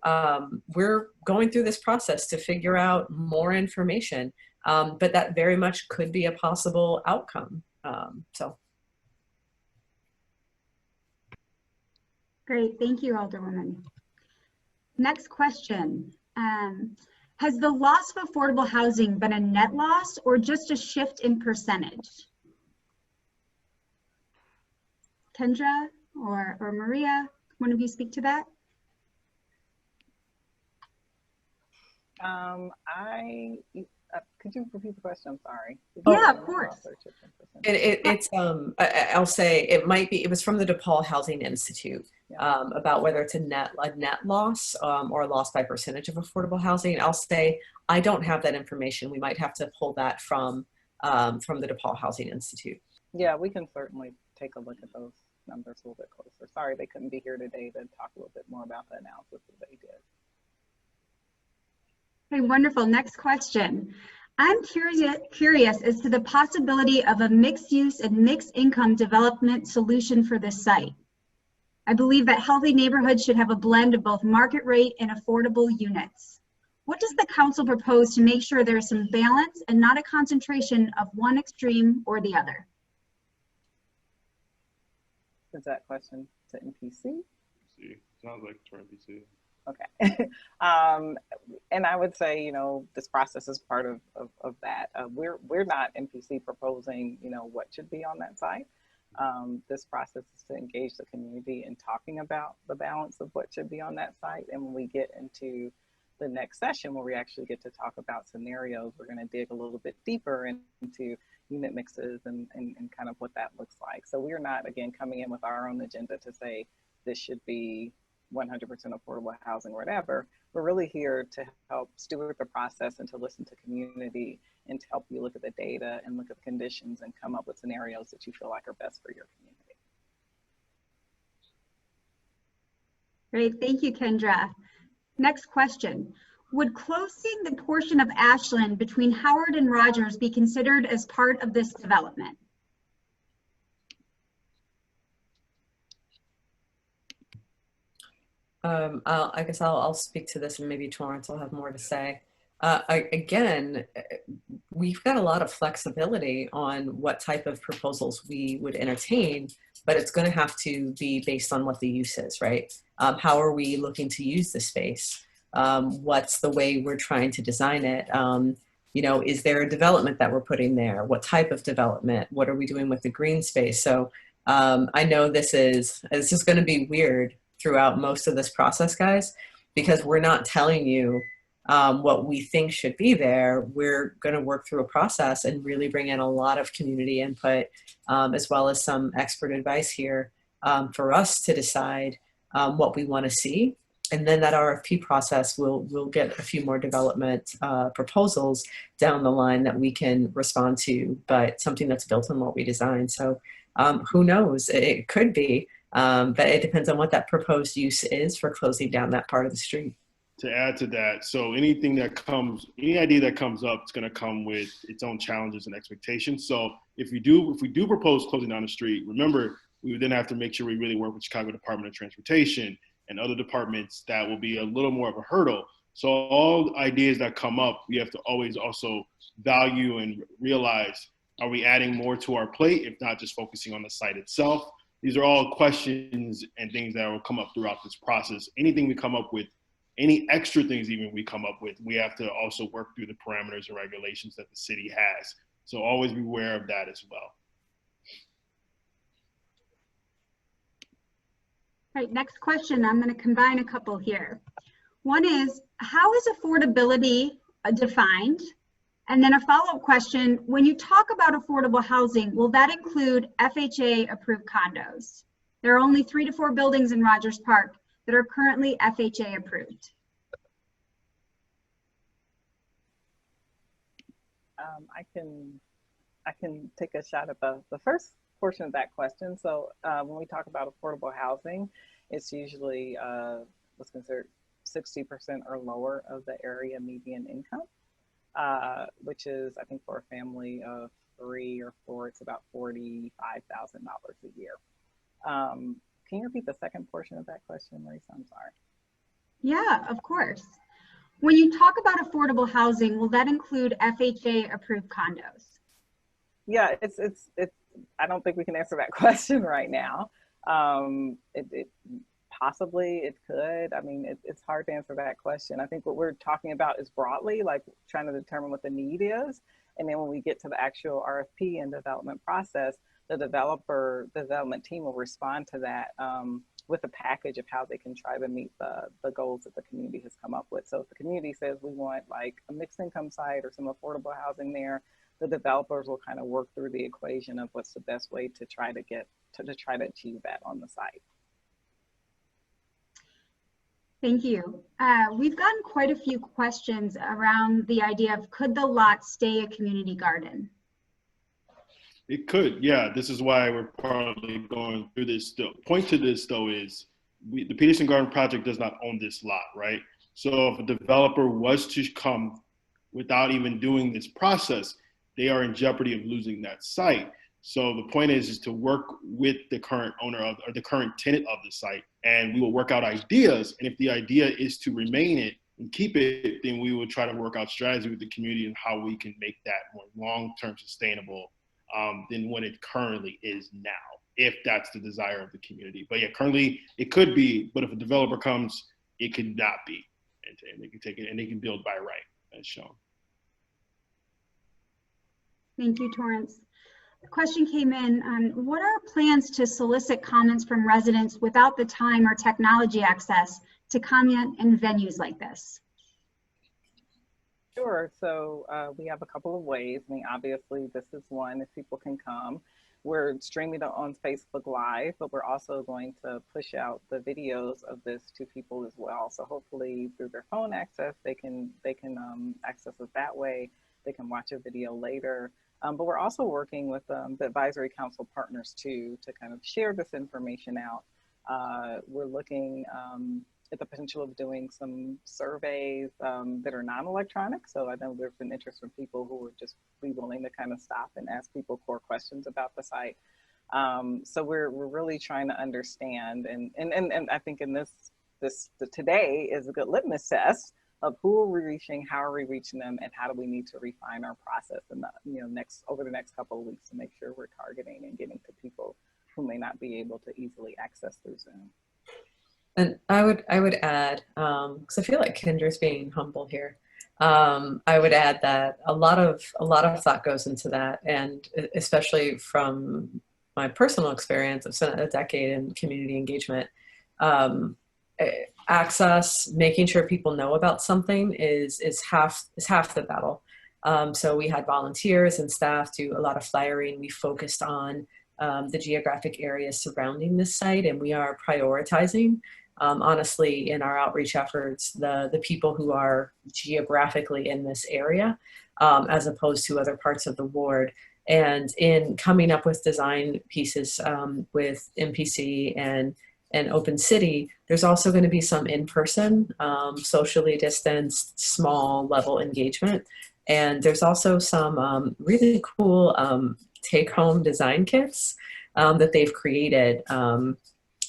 we're going through this process to figure out more information, but that very much could be a possible outcome. Great, thank you, Alderwoman. Next question. Has the loss of affordable housing been a net loss or just a shift in percentage? Kendra or Maria, one of you speak to that? Could you repeat the question? I'm sorry. Yeah, of course. I'll say it was from the DePaul Housing Institute. Yeah. About whether it's a net loss or a loss by percentage of affordable housing. I'll say I don't have that information. We might have to pull that from the DePaul Housing Institute. Yeah, we can certainly take a look at those numbers a little bit closer. Sorry they couldn't be here today to talk a little bit more about the analysis that they did. Okay, wonderful. Next question. I'm curious as to the possibility of a mixed use and mixed income development solution for this site. I believe that healthy neighborhoods should have a blend of both market rate and affordable units. What does the council propose to make sure there's some balance and not a concentration of one extreme or the other? Is that question to NPC? Sounds like to NPC. Okay. And I would say, you know, this process is part of that. We're not NPC proposing, you know, what should be on that site. This process is to engage the community in talking about the balance of what should be on that site. And when we get into the next session where we actually get to talk about scenarios, we're going to dig a little bit deeper into unit mixes and kind of what that looks like. So we're not, again, coming in with our own agenda to say this should be 100% affordable housing or whatever. We're really here to help steward the process and to listen to community and to help you look at the data and look at the conditions and come up with scenarios that you feel like are best for your community. Great, thank you, Kendra. Next question. Would closing the portion of Ashland between Howard and Rogers be considered as part of this development? I guess I'll speak to this, and maybe Torrance will have more to say. Again, we've got a lot of flexibility on what type of proposals we would entertain, but it's going to have to be based on what the use is, right? How are we looking to use the space? What's the way we're trying to design it? You know, is there a development that we're putting there? What type of development? What are we doing with the green space? So I know it's just going to be weird throughout most of this process, guys, because we're not telling you what we think should be there. We're going to work through a process and really bring in a lot of community input, as well as some expert advice here for us to decide what we want to see. and then that RFP process will get a few more development proposals down the line that we can respond to, but something that's built on what we design. So who knows? It could be, but it depends on what that proposed use is for closing down that part of the street. To add to that, so any idea that comes up, it's going to come with its own challenges and expectations. So if we do propose closing down the street, remember, we would then have to make sure we really work with Chicago Department of Transportation and other departments that will be a little more of a hurdle. So all ideas that come up, we have to always also value and realize, are we adding more to our plate, if not just focusing on the site itself? These are all questions and things that will come up throughout this process. Anything we come up with, any extra things even we come up with, we have to also work through the parameters and regulations that the city has. So always be aware of that as well. All right, next question. I'm going to combine a couple here. One is, how is affordability defined? And then a follow-up question, when you talk about affordable housing, will that include FHA-approved condos? There are only 3 to 4 buildings in Rogers Park that are currently FHA approved. I can take a shot at the first portion of that question. So when we talk about affordable housing, it's usually what's considered 60% or lower of the area median income, which is, I think, for a family of 3 or 4, it's about $45,000 a year. Can you repeat the second portion of that question, Reise? I'm sorry. Yeah, of course. When you talk about affordable housing, will that include FHA approved condos? Yeah, it's I don't think we can answer that question right now. Possibly it could. I mean, it's hard to answer that question. I think what we're talking about is broadly, like trying to determine what the need is. And then when we get to the actual RFP and development process, the development team will respond to that with a package of how they can try to meet the goals that the community has come up with. So if the community says we want like a mixed income site or some affordable housing there, the developers will kind of work through the equation of what's the best way to try to try to achieve that on the site. Thank you. We've gotten quite a few questions around the idea of, could the lot stay a community garden? It could, yeah. This is why we're probably going through this. The point to this, though, is the Peterson Garden Project does not own this lot, right? So if a developer was to come without even doing this process, they are in jeopardy of losing that site. So the point is to work with the current owner of, or the current tenant of the site, and we will work out ideas. And if the idea is to remain it and keep it, then we will try to work out strategy with the community and how we can make that more long-term sustainable than what it currently is now, if that's the desire of the community. But yeah, currently it could be, but if a developer comes, it could not be, and they can take it and they can build by right, as shown. Thank you, Torrance. The question came in on, what are plans to solicit comments from residents without the time or technology access to comment in venues like this? Sure. So we have a couple of ways. I mean, obviously, this is one, if people can come. We're streaming it on Facebook Live, but we're also going to push out the videos of this to people as well. So hopefully through their phone access, they can access it that way. They can watch a video later. But we're also working with the advisory council partners too, to kind of share this information out. We're looking at the potential of doing some surveys that are non-electronic. So I know there's been interest from people who would just be willing to kind of stop and ask people core questions about the site. So we're really trying to understand, and I think in today is a good litmus test of who are we reaching, how are we reaching them, and how do we need to refine our process in the over the next couple of weeks to make sure we're targeting and getting to people who may not be able to easily access through Zoom. And I would add, because I feel like Kendra's being humble here. I would add that a lot of thought goes into that, and especially from my personal experience, I've spent a decade in community engagement. Access, making sure people know about something is half the battle. So we had volunteers and staff do a lot of flyering. We focused on the geographic areas surrounding this site, and we are prioritizing honestly, in our outreach efforts, the people who are geographically in this area, as opposed to other parts of the ward. And in coming up with design pieces with MPC and Open City, there's also going to be some in-person, socially distanced, small level engagement. And there's also some really cool take-home design kits that they've created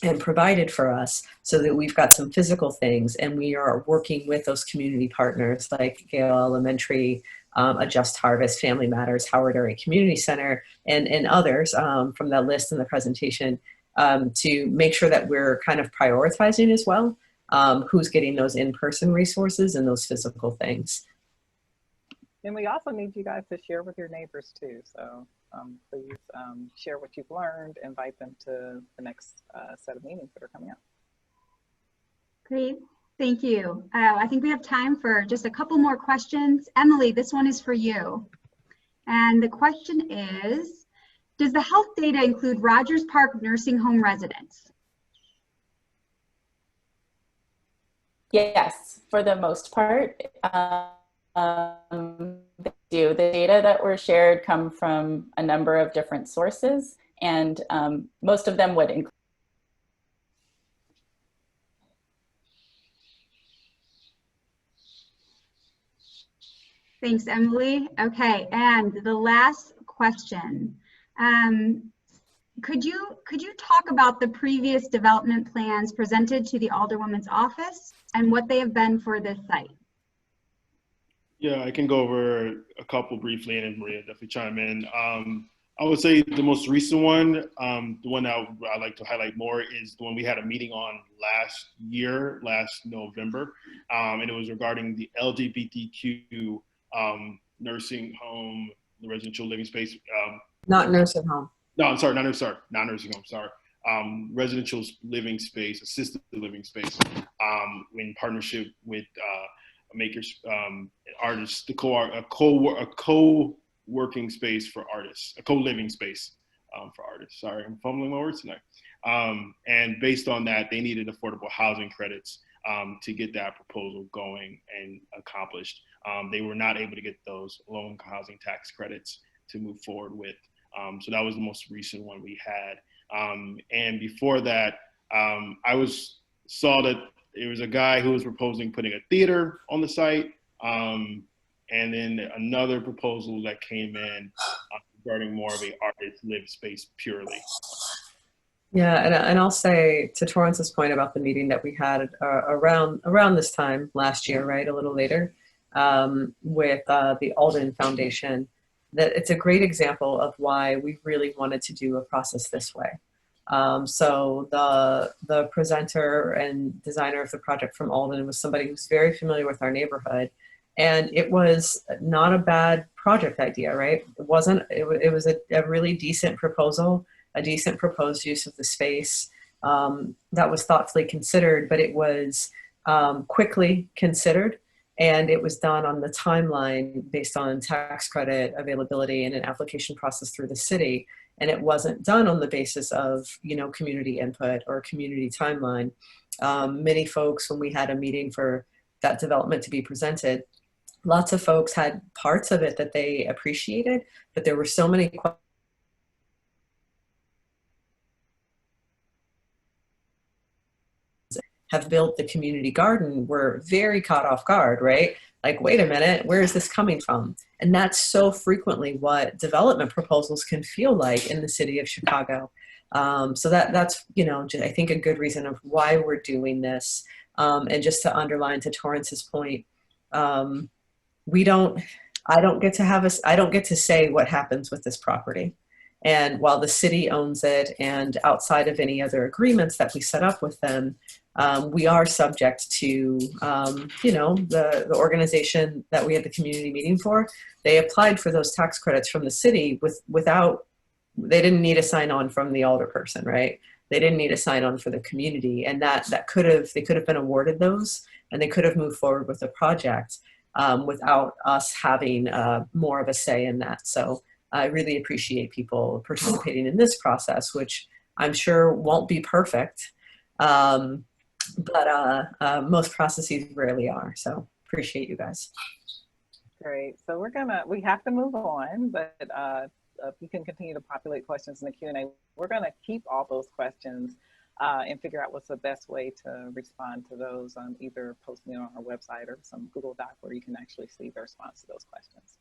and provided for us, so that we've got some physical things, and we are working with those community partners like Gale Elementary, A Just Harvest, Family Matters, Howard Area Community Center, and others from that list in the presentation, to make sure that we're kind of prioritizing as well who's getting those in-person resources and those physical things. And we also need you guys to share with your neighbors too. So please share what you've learned, invite them to the next set of meetings that are coming up. Great, thank you. I think we have time for just a couple more questions. Emily, this one is for you. And the question is, does the health data include Rogers Park nursing home residents? Yes, for the most part. They do. The data that were shared come from a number of different sources, and most of them would include. Thanks, Emily. Okay, and the last question. Could you talk about the previous development plans presented to the Alderwoman's office and what they have been for this site? Yeah, I can go over a couple briefly, and then Maria definitely chime in. I would say the most recent one, the one that I like to highlight more, is the one we had a meeting on last November, and it was regarding the LGBTQ nursing home, the residential living space. Not nursing home. No, I'm sorry, not nursing home, sorry. Residential living space, assisted living space, in partnership with makers, artists, a co-working space for artists, a co-living space for artists. Sorry, I'm fumbling my words tonight. And based on that, they needed affordable housing credits to get that proposal going and accomplished. They were not able to get those low-income housing tax credits to move forward with. So that was the most recent one we had. And before that, I saw that there was a guy who was proposing putting a theater on the site, and then another proposal that came in regarding more of a artist live space purely. Yeah, and I'll say to Torrance's point about the meeting that we had around this time last year, right, a little later, with the Alden Foundation, that it's a great example of why we really wanted to do a process this way. So the presenter and designer of the project from Alden was somebody who's very familiar with our neighborhood, and it was not a bad project idea, right? It wasn't. It was a really decent proposal, a decent proposed use of the space that was thoughtfully considered, but it was quickly considered, and it was done on the timeline based on tax credit availability and an application process through the city. And it wasn't done on the basis of, community input or community timeline. Many folks, when we had a meeting for that development to be presented, lots of folks had parts of it that they appreciated, but there were so many questions. Have built the community garden were very caught off guard, right? Like, wait a minute, where is this coming from? And that's so frequently what development proposals can feel like in the city of Chicago. So that's, I think a good reason of why we're doing this. And just to underline to Torrance's point, I don't get to say what happens with this property. And while the city owns it, and outside of any other agreements that we set up with them, we are subject to, the organization that we had the community meeting for. They applied for those tax credits from the city without, they didn't need a sign on from the alderperson, right? They didn't need a sign on for the community, and they could have been awarded those, and they could have moved forward with the project without us having more of a say in that. So I really appreciate people participating in this process, which I'm sure won't be perfect. but most processes rarely are. So appreciate you guys. Great. So we have to move on, but you can continue to populate questions in the Q&A. We're going to keep all those questions and figure out what's the best way to respond to those, either posting it on our website or some Google Doc where you can actually see the response to those questions.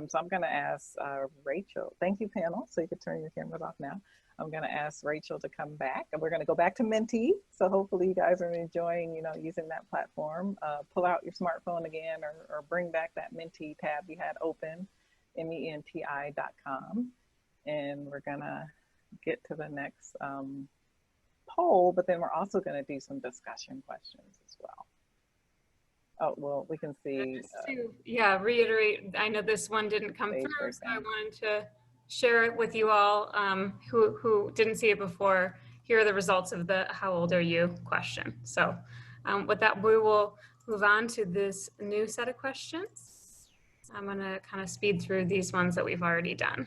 So I'm going to ask Rachel. Thank you, panel. So you can turn your cameras off now. I'm going to ask Rachel to come back, and we're going to go back to Menti. So hopefully you guys are enjoying, using that platform. Pull out your smartphone again, or bring back that Menti tab you had open, menti.com. And we're going to get to the next poll, but then we're also going to do some discussion questions as well. Oh, well, we can see. Reiterate, I know this one didn't come through, so I wanted to share it with you all who didn't see it before. Here are the results of the "How old are you?" question. So with that, we will move on to this new set of questions. I'm going to kind of speed through these ones that we've already done.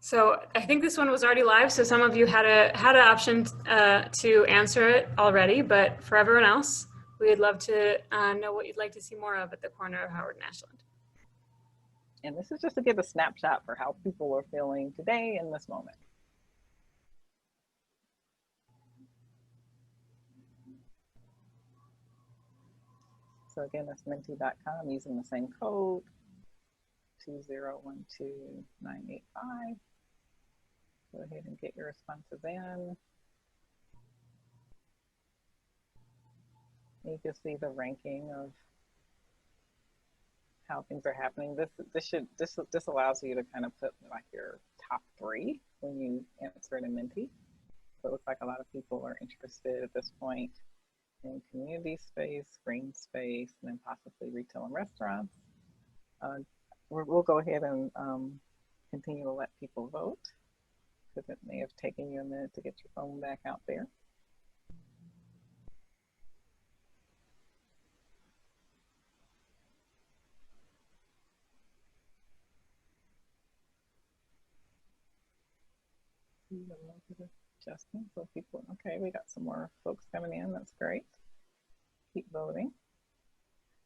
So I think this one was already live, so some of you had an option to answer it already, but for everyone else, we'd love to know what you'd like to see more of at the corner of Howard and Ashland. And this is just to give a snapshot for how people are feeling today in this moment. So again, that's menti.com using the same code, 2012985. Go ahead and get your responses in. You can see the ranking of how things are happening. This allows you to kind of put like your top 3 when you answer it in Menti. So it looks like a lot of people are interested at this point in community space, green space, and then possibly retail and restaurants. We'll go ahead and continue to let people vote, because it may have taken you a minute to get your phone back out there. Adjustment, so people, okay, we got some more folks coming in. That's great. Keep voting.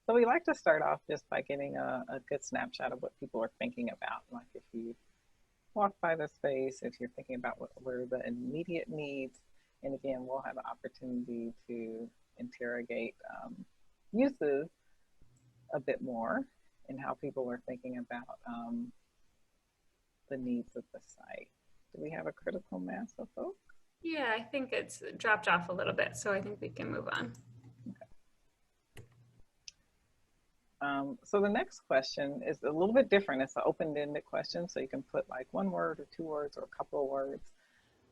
So we like to start off just by getting a good snapshot of what people are thinking about. Like if you walk by the space, if you're thinking about what are the immediate needs, and again, we'll have an opportunity to interrogate uses a bit more and how people are thinking about the needs of the site. Do we have a critical mass of folks? Yeah, I think it's dropped off a little bit, so I think we can move on. Okay. So the next question is a little bit different. It's an open-ended question, so you can put like 1 word or 2 words or a couple of words.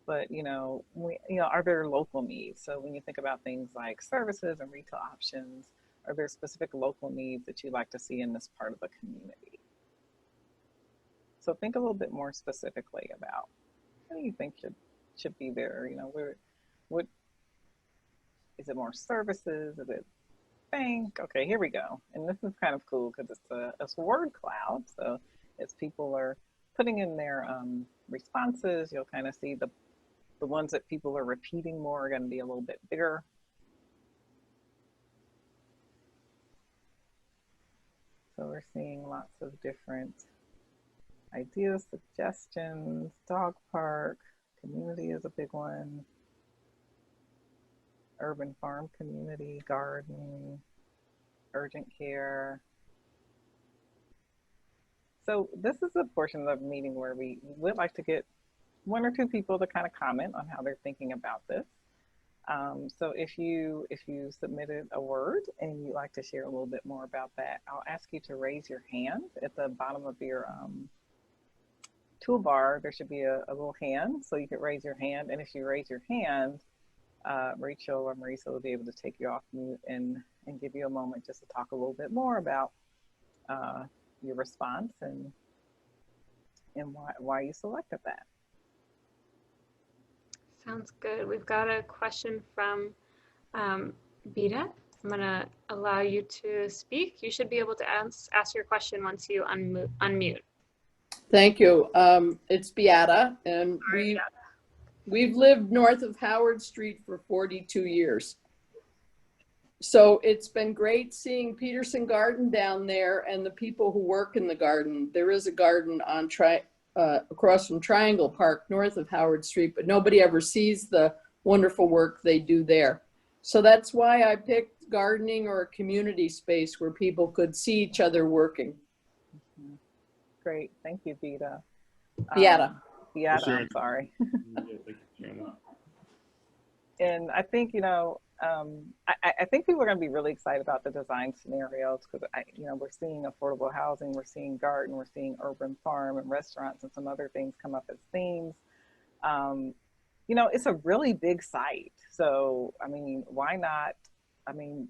But are there local needs? So when you think about things like services and retail options, are there specific local needs that you'd like to see in this part of the community? So think a little bit more specifically about what do you think should be there? What is it? More services? Is it bank? Okay, here we go. And this is kind of cool because it's a word cloud. So as people are putting in their responses, you'll kind of see the ones that people are repeating more are going to be a little bit bigger. So we're seeing lots of different ideas, suggestions. Dog park, community is a big one. Urban farm community, garden, urgent care. So this is a portion of the meeting where we would like to get 1 or 2 people to kind of comment on how they're thinking about this. So if you submitted a word and you'd like to share a little bit more about that, I'll ask you to raise your hand. At the bottom of your toolbar, there should be a little hand, so you could raise your hand. And if you raise your hand, Rachel or Reise will be able to take you off mute and give you a moment just to talk a little bit more about your response and why you selected that. Sounds good. We've got a question from Dept. I'm going to allow you to speak. You should be able to ask your question once you unmute. Thank you. It's Beata, and We've lived north of Howard Street for 42 years. So it's been great seeing Peterson Garden down there and the people who work in the garden. There is a garden on across from Triangle Park, north of Howard Street, but nobody ever sees the wonderful work they do there. So that's why I picked gardening or a community space where people could see each other working. Great, thank you, Vita. Beata. Beata, Sure. I'm sorry. Yeah, thank you, Fiona. And I think, you know, I think people are going to be really excited about the design scenarios because, you know, we're seeing affordable housing, we're seeing garden, we're seeing urban farm and restaurants and some other things come up as themes. You know, it's a really big site. So, I mean, why not? I mean,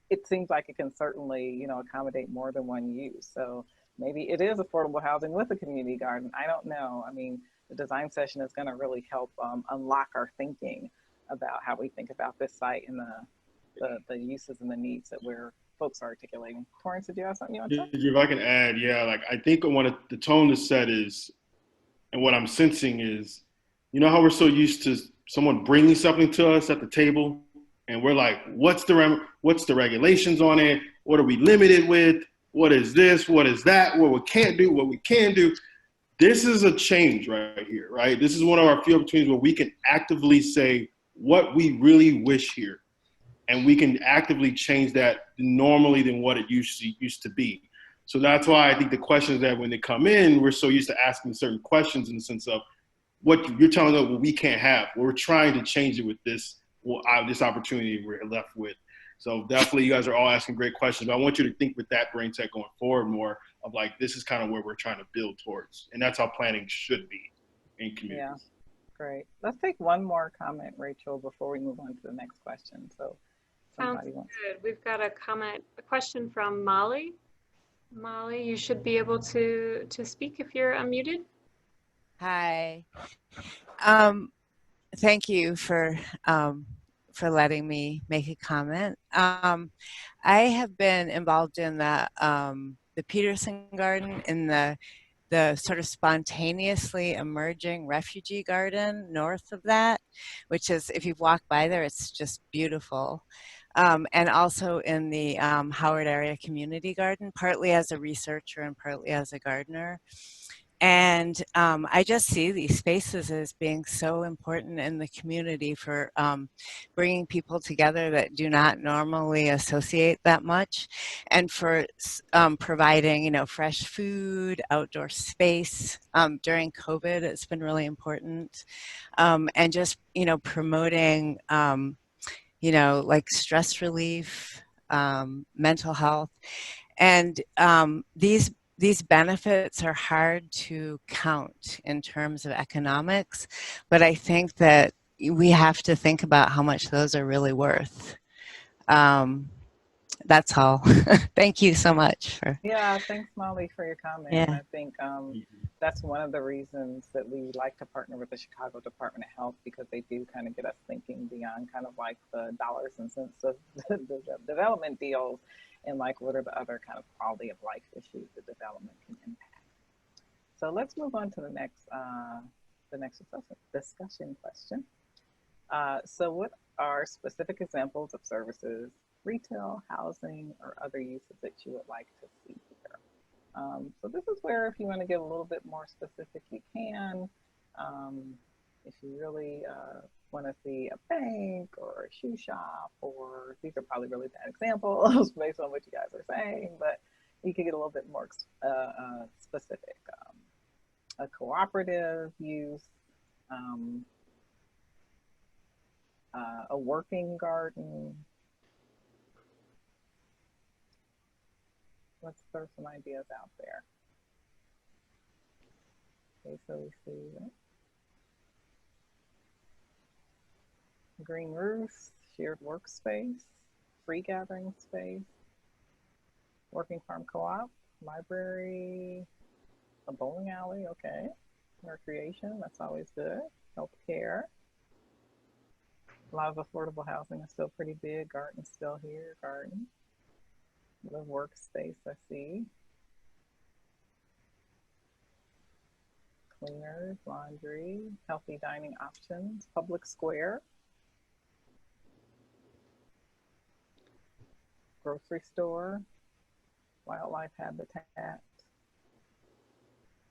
it seems like it can certainly, you know, accommodate more than one use. So maybe it is affordable housing with a community garden. I don't know. I mean, the design session is going to really help unlock our thinking about how we think about this site and the uses and the needs that folks are articulating. Torrance, did you have something you want to say? If I can add, yeah, like I think the tone to set is, and what I'm sensing is, you know how we're so used to someone bringing something to us at the table, and we're like, what's the regulations on it? What are we limited with? What is this? What is that? What we can't do? What we can do? This is a change right here, right? This is one of our few opportunities where we can actively say what we really wish here, and we can actively change that normally than what it used to be. So that's why I think the questions that when they come in, we're so used to asking certain questions in the sense of what you're telling us what we can't have. We're trying to change it with this opportunity we're left with. So definitely you guys are all asking great questions, but I want you to think with that brain set going forward more of like, this is kind of where we're trying to build towards. And that's how planning should be in communities. Yeah. Great. Let's take one more comment, Rachel, before we move on to the next question. So Sounds good. We've got a question from Molly. Molly, you should be able to speak if you're unmuted. Hi. Thank you for letting me make a comment. I have been involved in the Peterson Garden in the sort of spontaneously emerging refugee garden north of that, which is, if you've walked by there, it's just beautiful. And also in the Howard area community garden, partly as a researcher and partly as a gardener. And I just see these spaces as being so important in the community for bringing people together that do not normally associate that much, and for providing, you know, fresh food, outdoor space. During COVID, it's been really important. And just, you know, promoting, you know, like stress relief, mental health. And these benefits are hard to count in terms of economics, but I think that we have to think about how much those are really worth. That's all. Thank you so much. Yeah, thanks, Molly, for your comment. Yeah. And I think that's one of the reasons that we like to partner with the Chicago Department of Health, because they do kind of get us thinking beyond kind of like the dollars and cents of the development deals, and like what are the other kind of quality of life issues that development can impact. So let's move on to the next discussion question. So what are specific examples of services, retail, housing, or other uses that you would like to see here? So this is where, if you want to get a little bit more specific, you can. If you really want to see a bank or a shoe shop, or these are probably really bad examples based on what you guys are saying, but you can get a little bit more specific. A cooperative use, a working garden. Let's throw some ideas out there. Okay, so we see green roofs, shared workspace, free gathering space, working farm co-op, library, a bowling alley, okay. Recreation, that's always good. Healthcare. A lot of affordable housing is still pretty big. Garden's still here, garden. The workspace, I see. cleaners, laundry, healthy dining options, public square, grocery store, wildlife habitat,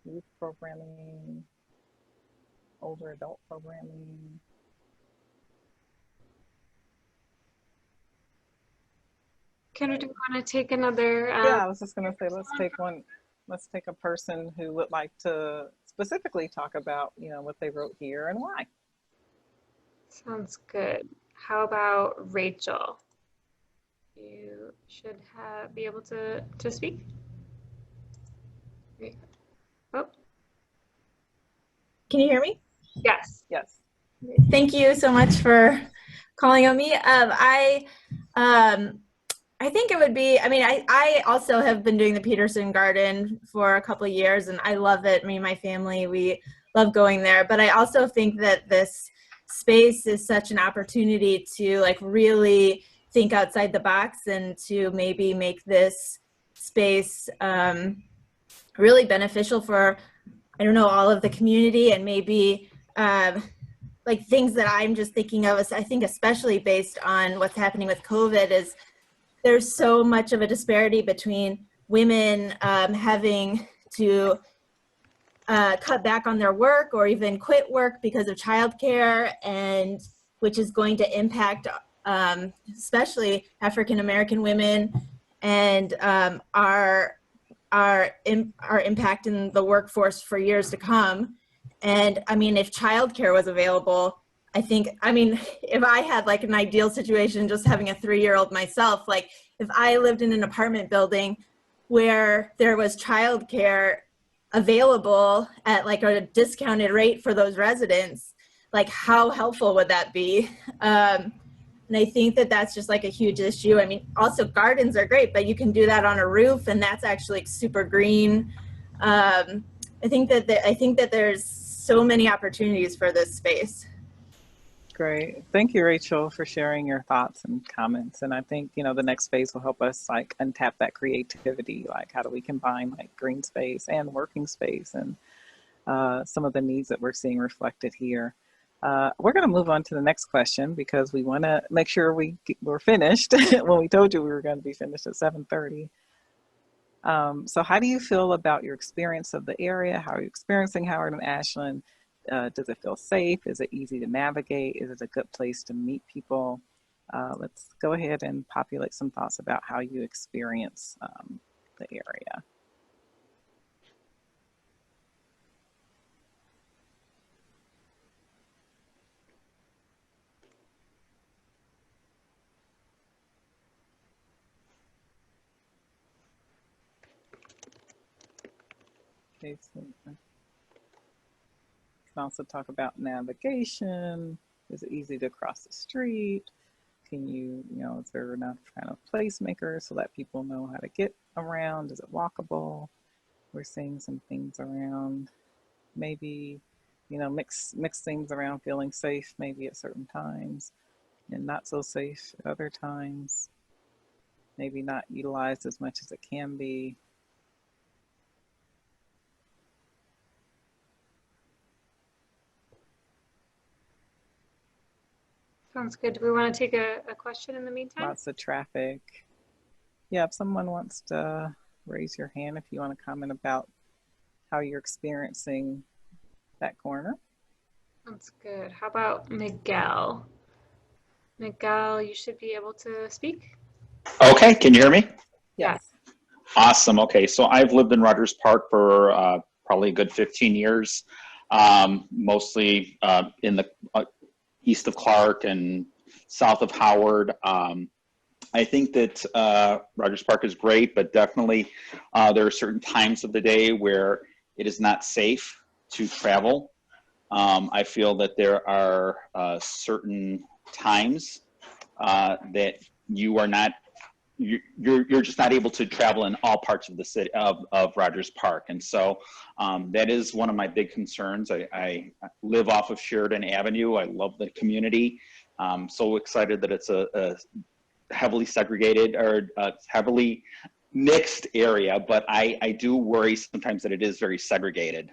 youth programming, older adult programming. Kendra, do you want to take another? Yeah, I was just going to say, let's take a person who would like to specifically talk about, what they wrote here and why. Sounds good. How about Rachel? You should be able to speak. Oh. Can you hear me? Yes. Yes. Thank you so much for calling on me. I think it would be, I also have been doing the Peterson Garden for a couple of years, and I love it. Me and my family, we love going there. But I also think that this space is such an opportunity to really think outside the box and to maybe make this space really beneficial for, all of the community, and maybe things that I'm just thinking of. I think especially based on what's happening with COVID is there's so much of a disparity between women having to cut back on their work or even quit work because of childcare, and which is going to impact especially African American women, and are impacting the workforce for years to come. And if childcare was available, I think, if I had an ideal situation, just having a 3-year-old myself, if I lived in an apartment building where there was childcare available at a discounted rate for those residents, how helpful would that be? And I think that that's just a huge issue. Also gardens are great, but you can do that on a roof, and that's actually super green. I think that there's so many opportunities for this space. Great. Thank you, Rachel, for sharing your thoughts and comments. And I think, the next phase will help us untap that creativity. How do we combine green space and working space and some of the needs that we're seeing reflected here. We're going to move on to the next question because we want to make sure we're finished when we told you we were going to be finished at 7:30. So how do you feel about your experience of the area? How are you experiencing Howard and Ashland? Does it feel safe? Is it easy to navigate? Is it a good place to meet people? Let's go ahead and populate some thoughts about how you experience the area. Okay, so we can also talk about navigation. Is it easy to cross the street? Can you, is there enough kind of placemakers so that people know how to get around? Is it walkable? We're seeing some things around, maybe, mix things around feeling safe maybe at certain times and not so safe at other times. Maybe not utilized as much as it can be. Sounds good. Do we want to take a question in the meantime? Lots of traffic. Yeah, if someone wants to raise your hand, if you want to comment about how you're experiencing that corner. Sounds good. How about Miguel? Miguel, you should be able to speak. Okay, can you hear me? Yes. Awesome. Okay, so I've lived in Rogers Park for probably a good 15 years, mostly in the east of Clark and south of Howard. I think that Rogers Park is great, but definitely there are certain times of the day where it is not safe to travel. I feel that there are certain times that you are not, you're just not able to travel in all parts of the city of Rogers Park. And so that is one of my big concerns. I live off of Sheridan Avenue. I love the community. I'm so excited that it's a heavily segregated or heavily mixed area, but I do worry sometimes that it is very segregated.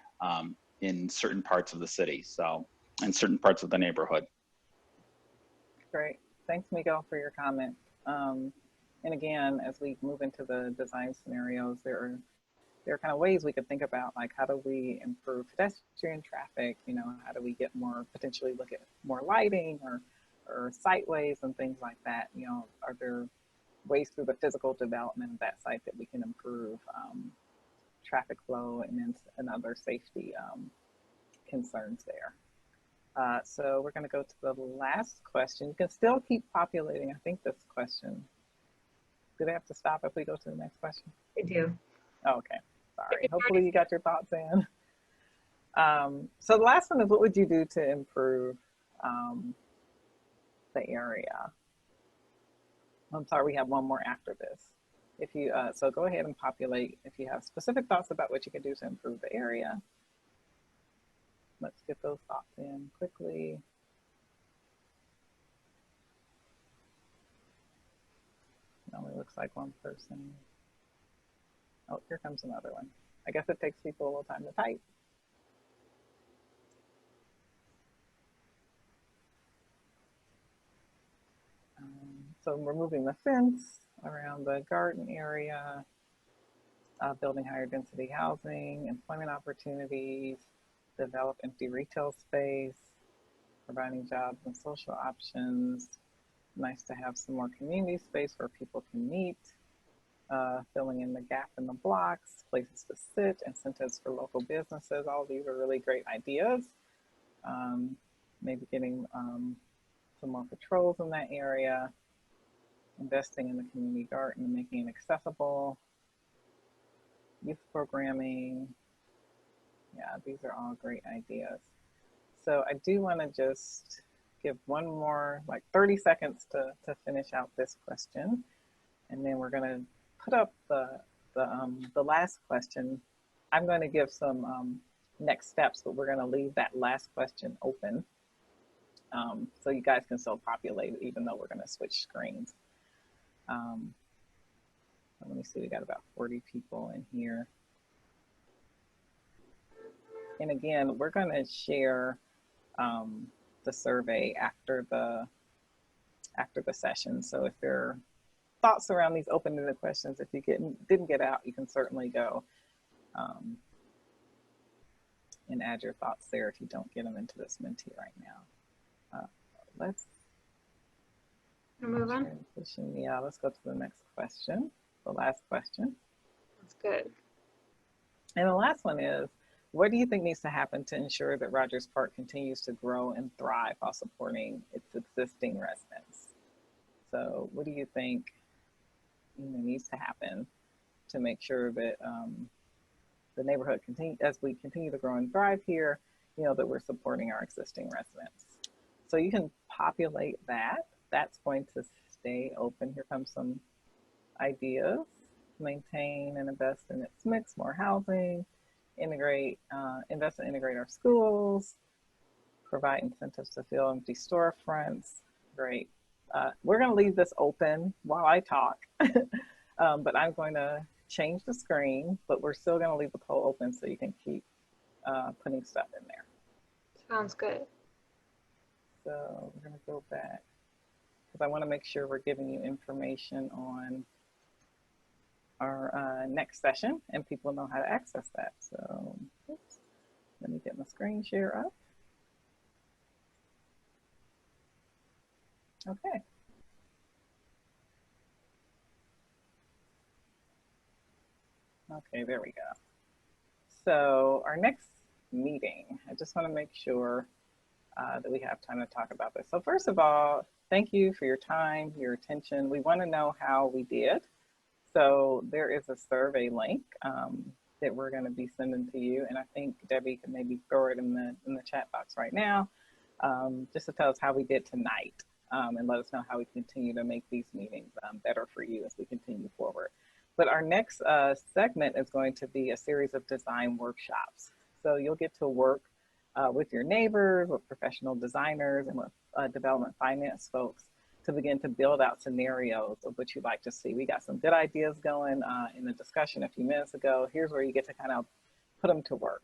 in certain parts of the city, so, in certain parts of the neighborhood. Great. Thanks, Miguel, for your comment. And again, as we move into the design scenarios, there are kind of ways we could think about, like, how do we improve pedestrian traffic? You know, how do we get more, potentially look at more lighting or sightways and things like that? You know, are there ways through the physical development of that site that we can improve traffic flow and other safety concerns there? So we're going to go to the last question. You can still keep populating, I think, this question. Do they have to stop if we go to the next question? They do. Oh, okay. Sorry. Hopefully you got your thoughts in. So the last one is, what would you do to improve the area? I'm sorry, we have one more after this. If you, so go ahead and populate if you have specific thoughts about what you can do to improve the area. Let's get those thoughts in quickly. It only looks like one person. Oh, here comes another one. I guess it takes people a little time to type. So removing the fence around the garden area, building higher density housing, employment opportunities, develop empty retail space, providing jobs and social options. Nice to have some more community space where people can meet, filling in the gap in the blocks, places to sit, incentives for local businesses. All these are really great ideas. Maybe getting some more patrols in that area, investing in the community garden and making it accessible, youth programming. Yeah, these are all great ideas. So I do want to just give one more, like 30 seconds to finish out this question. And then we're going to put up the last question. I'm going to give some next steps, but we're going to leave that last question open. So you guys can still populate it, even though we're going to switch screens. Let me see, we got about 40 people in here. And again, we're going to share the survey after the session. So if there are thoughts around these open-ended questions, if you didn't get out, you can certainly go and add your thoughts there if you don't get them into this Menti right now. Let's move on. Transition. Yeah, let's go to the next question, the last question. That's good. And the last one is, what do you think needs to happen to ensure that Rogers Park continues to grow and thrive while supporting its existing residents? So what do you think needs to happen to make sure that the neighborhood as we continue to grow and thrive here, that we're supporting our existing residents? So you can populate that. That's going to stay open. Here comes some ideas. Maintain and invest in its mix, more housing, invest and integrate our schools, provide incentives to fill empty storefronts. Great. We're going to leave this open while I talk, but I'm going to change the screen, but we're still going to leave the poll open so you can keep putting stuff in there. Sounds good. So we're going to go back because I want to make sure we're giving you information on our next session and people know how to access that. So oops, let me get my screen share up. Okay. Okay, there we go. So our next meeting, I just want to make sure that we have time to talk about this. So first of all, thank you for your time, your attention. We want to know how we did. So there is a survey link that we're going to be sending to you. And I think Debbie can maybe throw it in the chat box right now, just to tell us how we did tonight and let us know how we continue to make these meetings better for you as we continue forward. But our next segment is going to be a series of design workshops. So you'll get to work with your neighbors, with professional designers, and with development finance folks to begin to build out scenarios of what you'd like to see. We got some good ideas going in the discussion a few minutes ago. Here's where you get to kind of put them to work.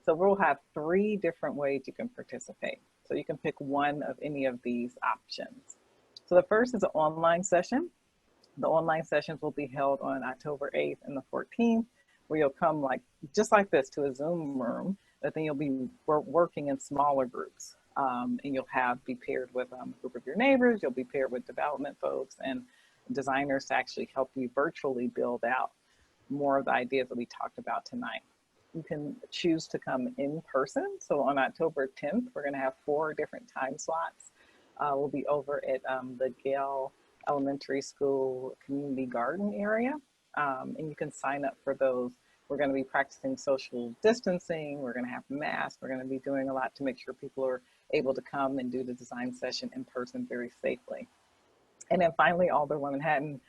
So we'll have 3 different ways you can participate. So you can pick one of any of these options. So the first is an online session. The online sessions will be held on October 8th and the 14th, where you'll come just like this to a Zoom room, but then you'll be working in smaller groups. And you'll be paired with a group of your neighbors, you'll be paired with development folks and designers to actually help you virtually build out more of the ideas that we talked about tonight. You can choose to come in person. So on October 10th, we're gonna have 4 different time slots. We'll be over at the Gale Elementary School Community Garden area. And you can sign up for those. We're gonna be practicing social distancing. We're gonna have masks. We're gonna be doing a lot to make sure people are able to come and do the design session in person very safely. And then finally, Alderwoman Hatton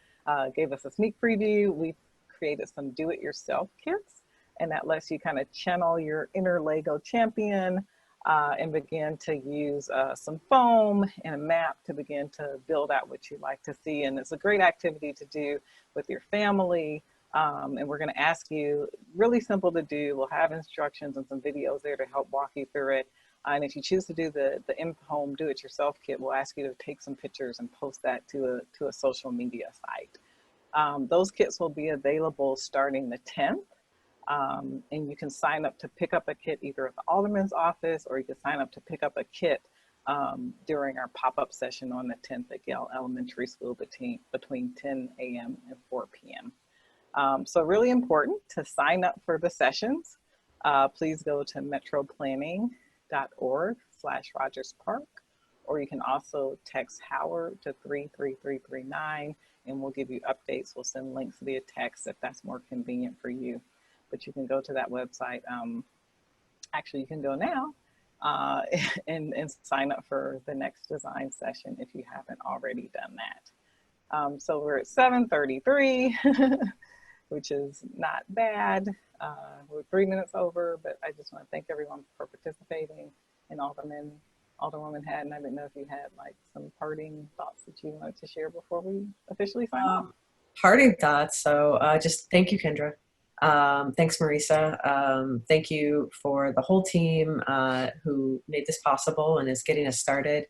gave us a sneak preview. We created some do-it-yourself kits, and that lets you kind of channel your inner Lego champion and begin to use some foam and a map to begin to build out what you like to see. And it's a great activity to do with your family. And we're gonna ask you, really simple to do. We'll have instructions and some videos there to help walk you through it. And if you choose to do the in-home do-it-yourself kit, we'll ask you to take some pictures and post that to a social media site. Those kits will be available starting the 10th. And you can sign up to pick up a kit either at the Alderman's office, or you can sign up to pick up a kit during our pop-up session on the 10th at Gale Elementary School between 10 a.m. and 4 p.m. So really important to sign up for the sessions. Please go to metroplanning.org/Rogers Park, or you can also text Howard to 33339, and we'll give you updates. We'll send links via text if that's more convenient for you. But you can go to that website. Actually, you can go now and sign up for the next design session if you haven't already done that. So we're at 7:33, which is not bad. We're 3 minutes over, but I just want to thank everyone for participating. And Alderwoman Hatton, I didn't know if you had some parting thoughts that you wanted to share before we officially sign off. Parting thoughts. So just thank you, Kendra. Thanks, Reise. Thank you for the whole team who made this possible and is getting us started.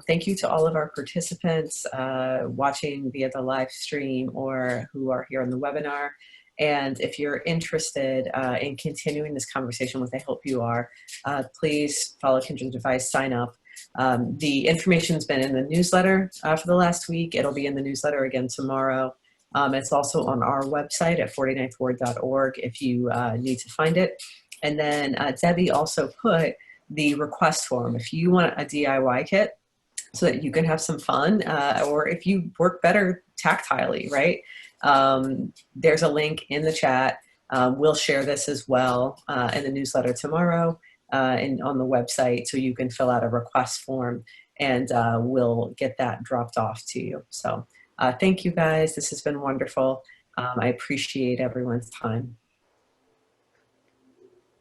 Thank you to all of our participants watching via the live stream or who are here on the webinar. And if you're interested in continuing this conversation, which I hope you are, please follow Kindred Advice, sign up. The information's been in the newsletter for the last week. It'll be in the newsletter again tomorrow. It's also on our website at 49thward.org if you need to find it. And then Debbie also put the request form. If you want a DIY kit so that you can have some fun, or if you work better tactilely, right? There's a link in the chat. We'll share this as well in the newsletter tomorrow and on the website, so you can fill out a request form and we'll get that dropped off to you. So thank you guys. This has been wonderful. I appreciate everyone's time.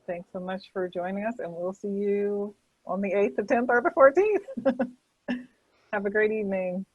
Thanks so much for joining us, and we'll see you on the 8th, the 10th, or the 14th. Have a great evening.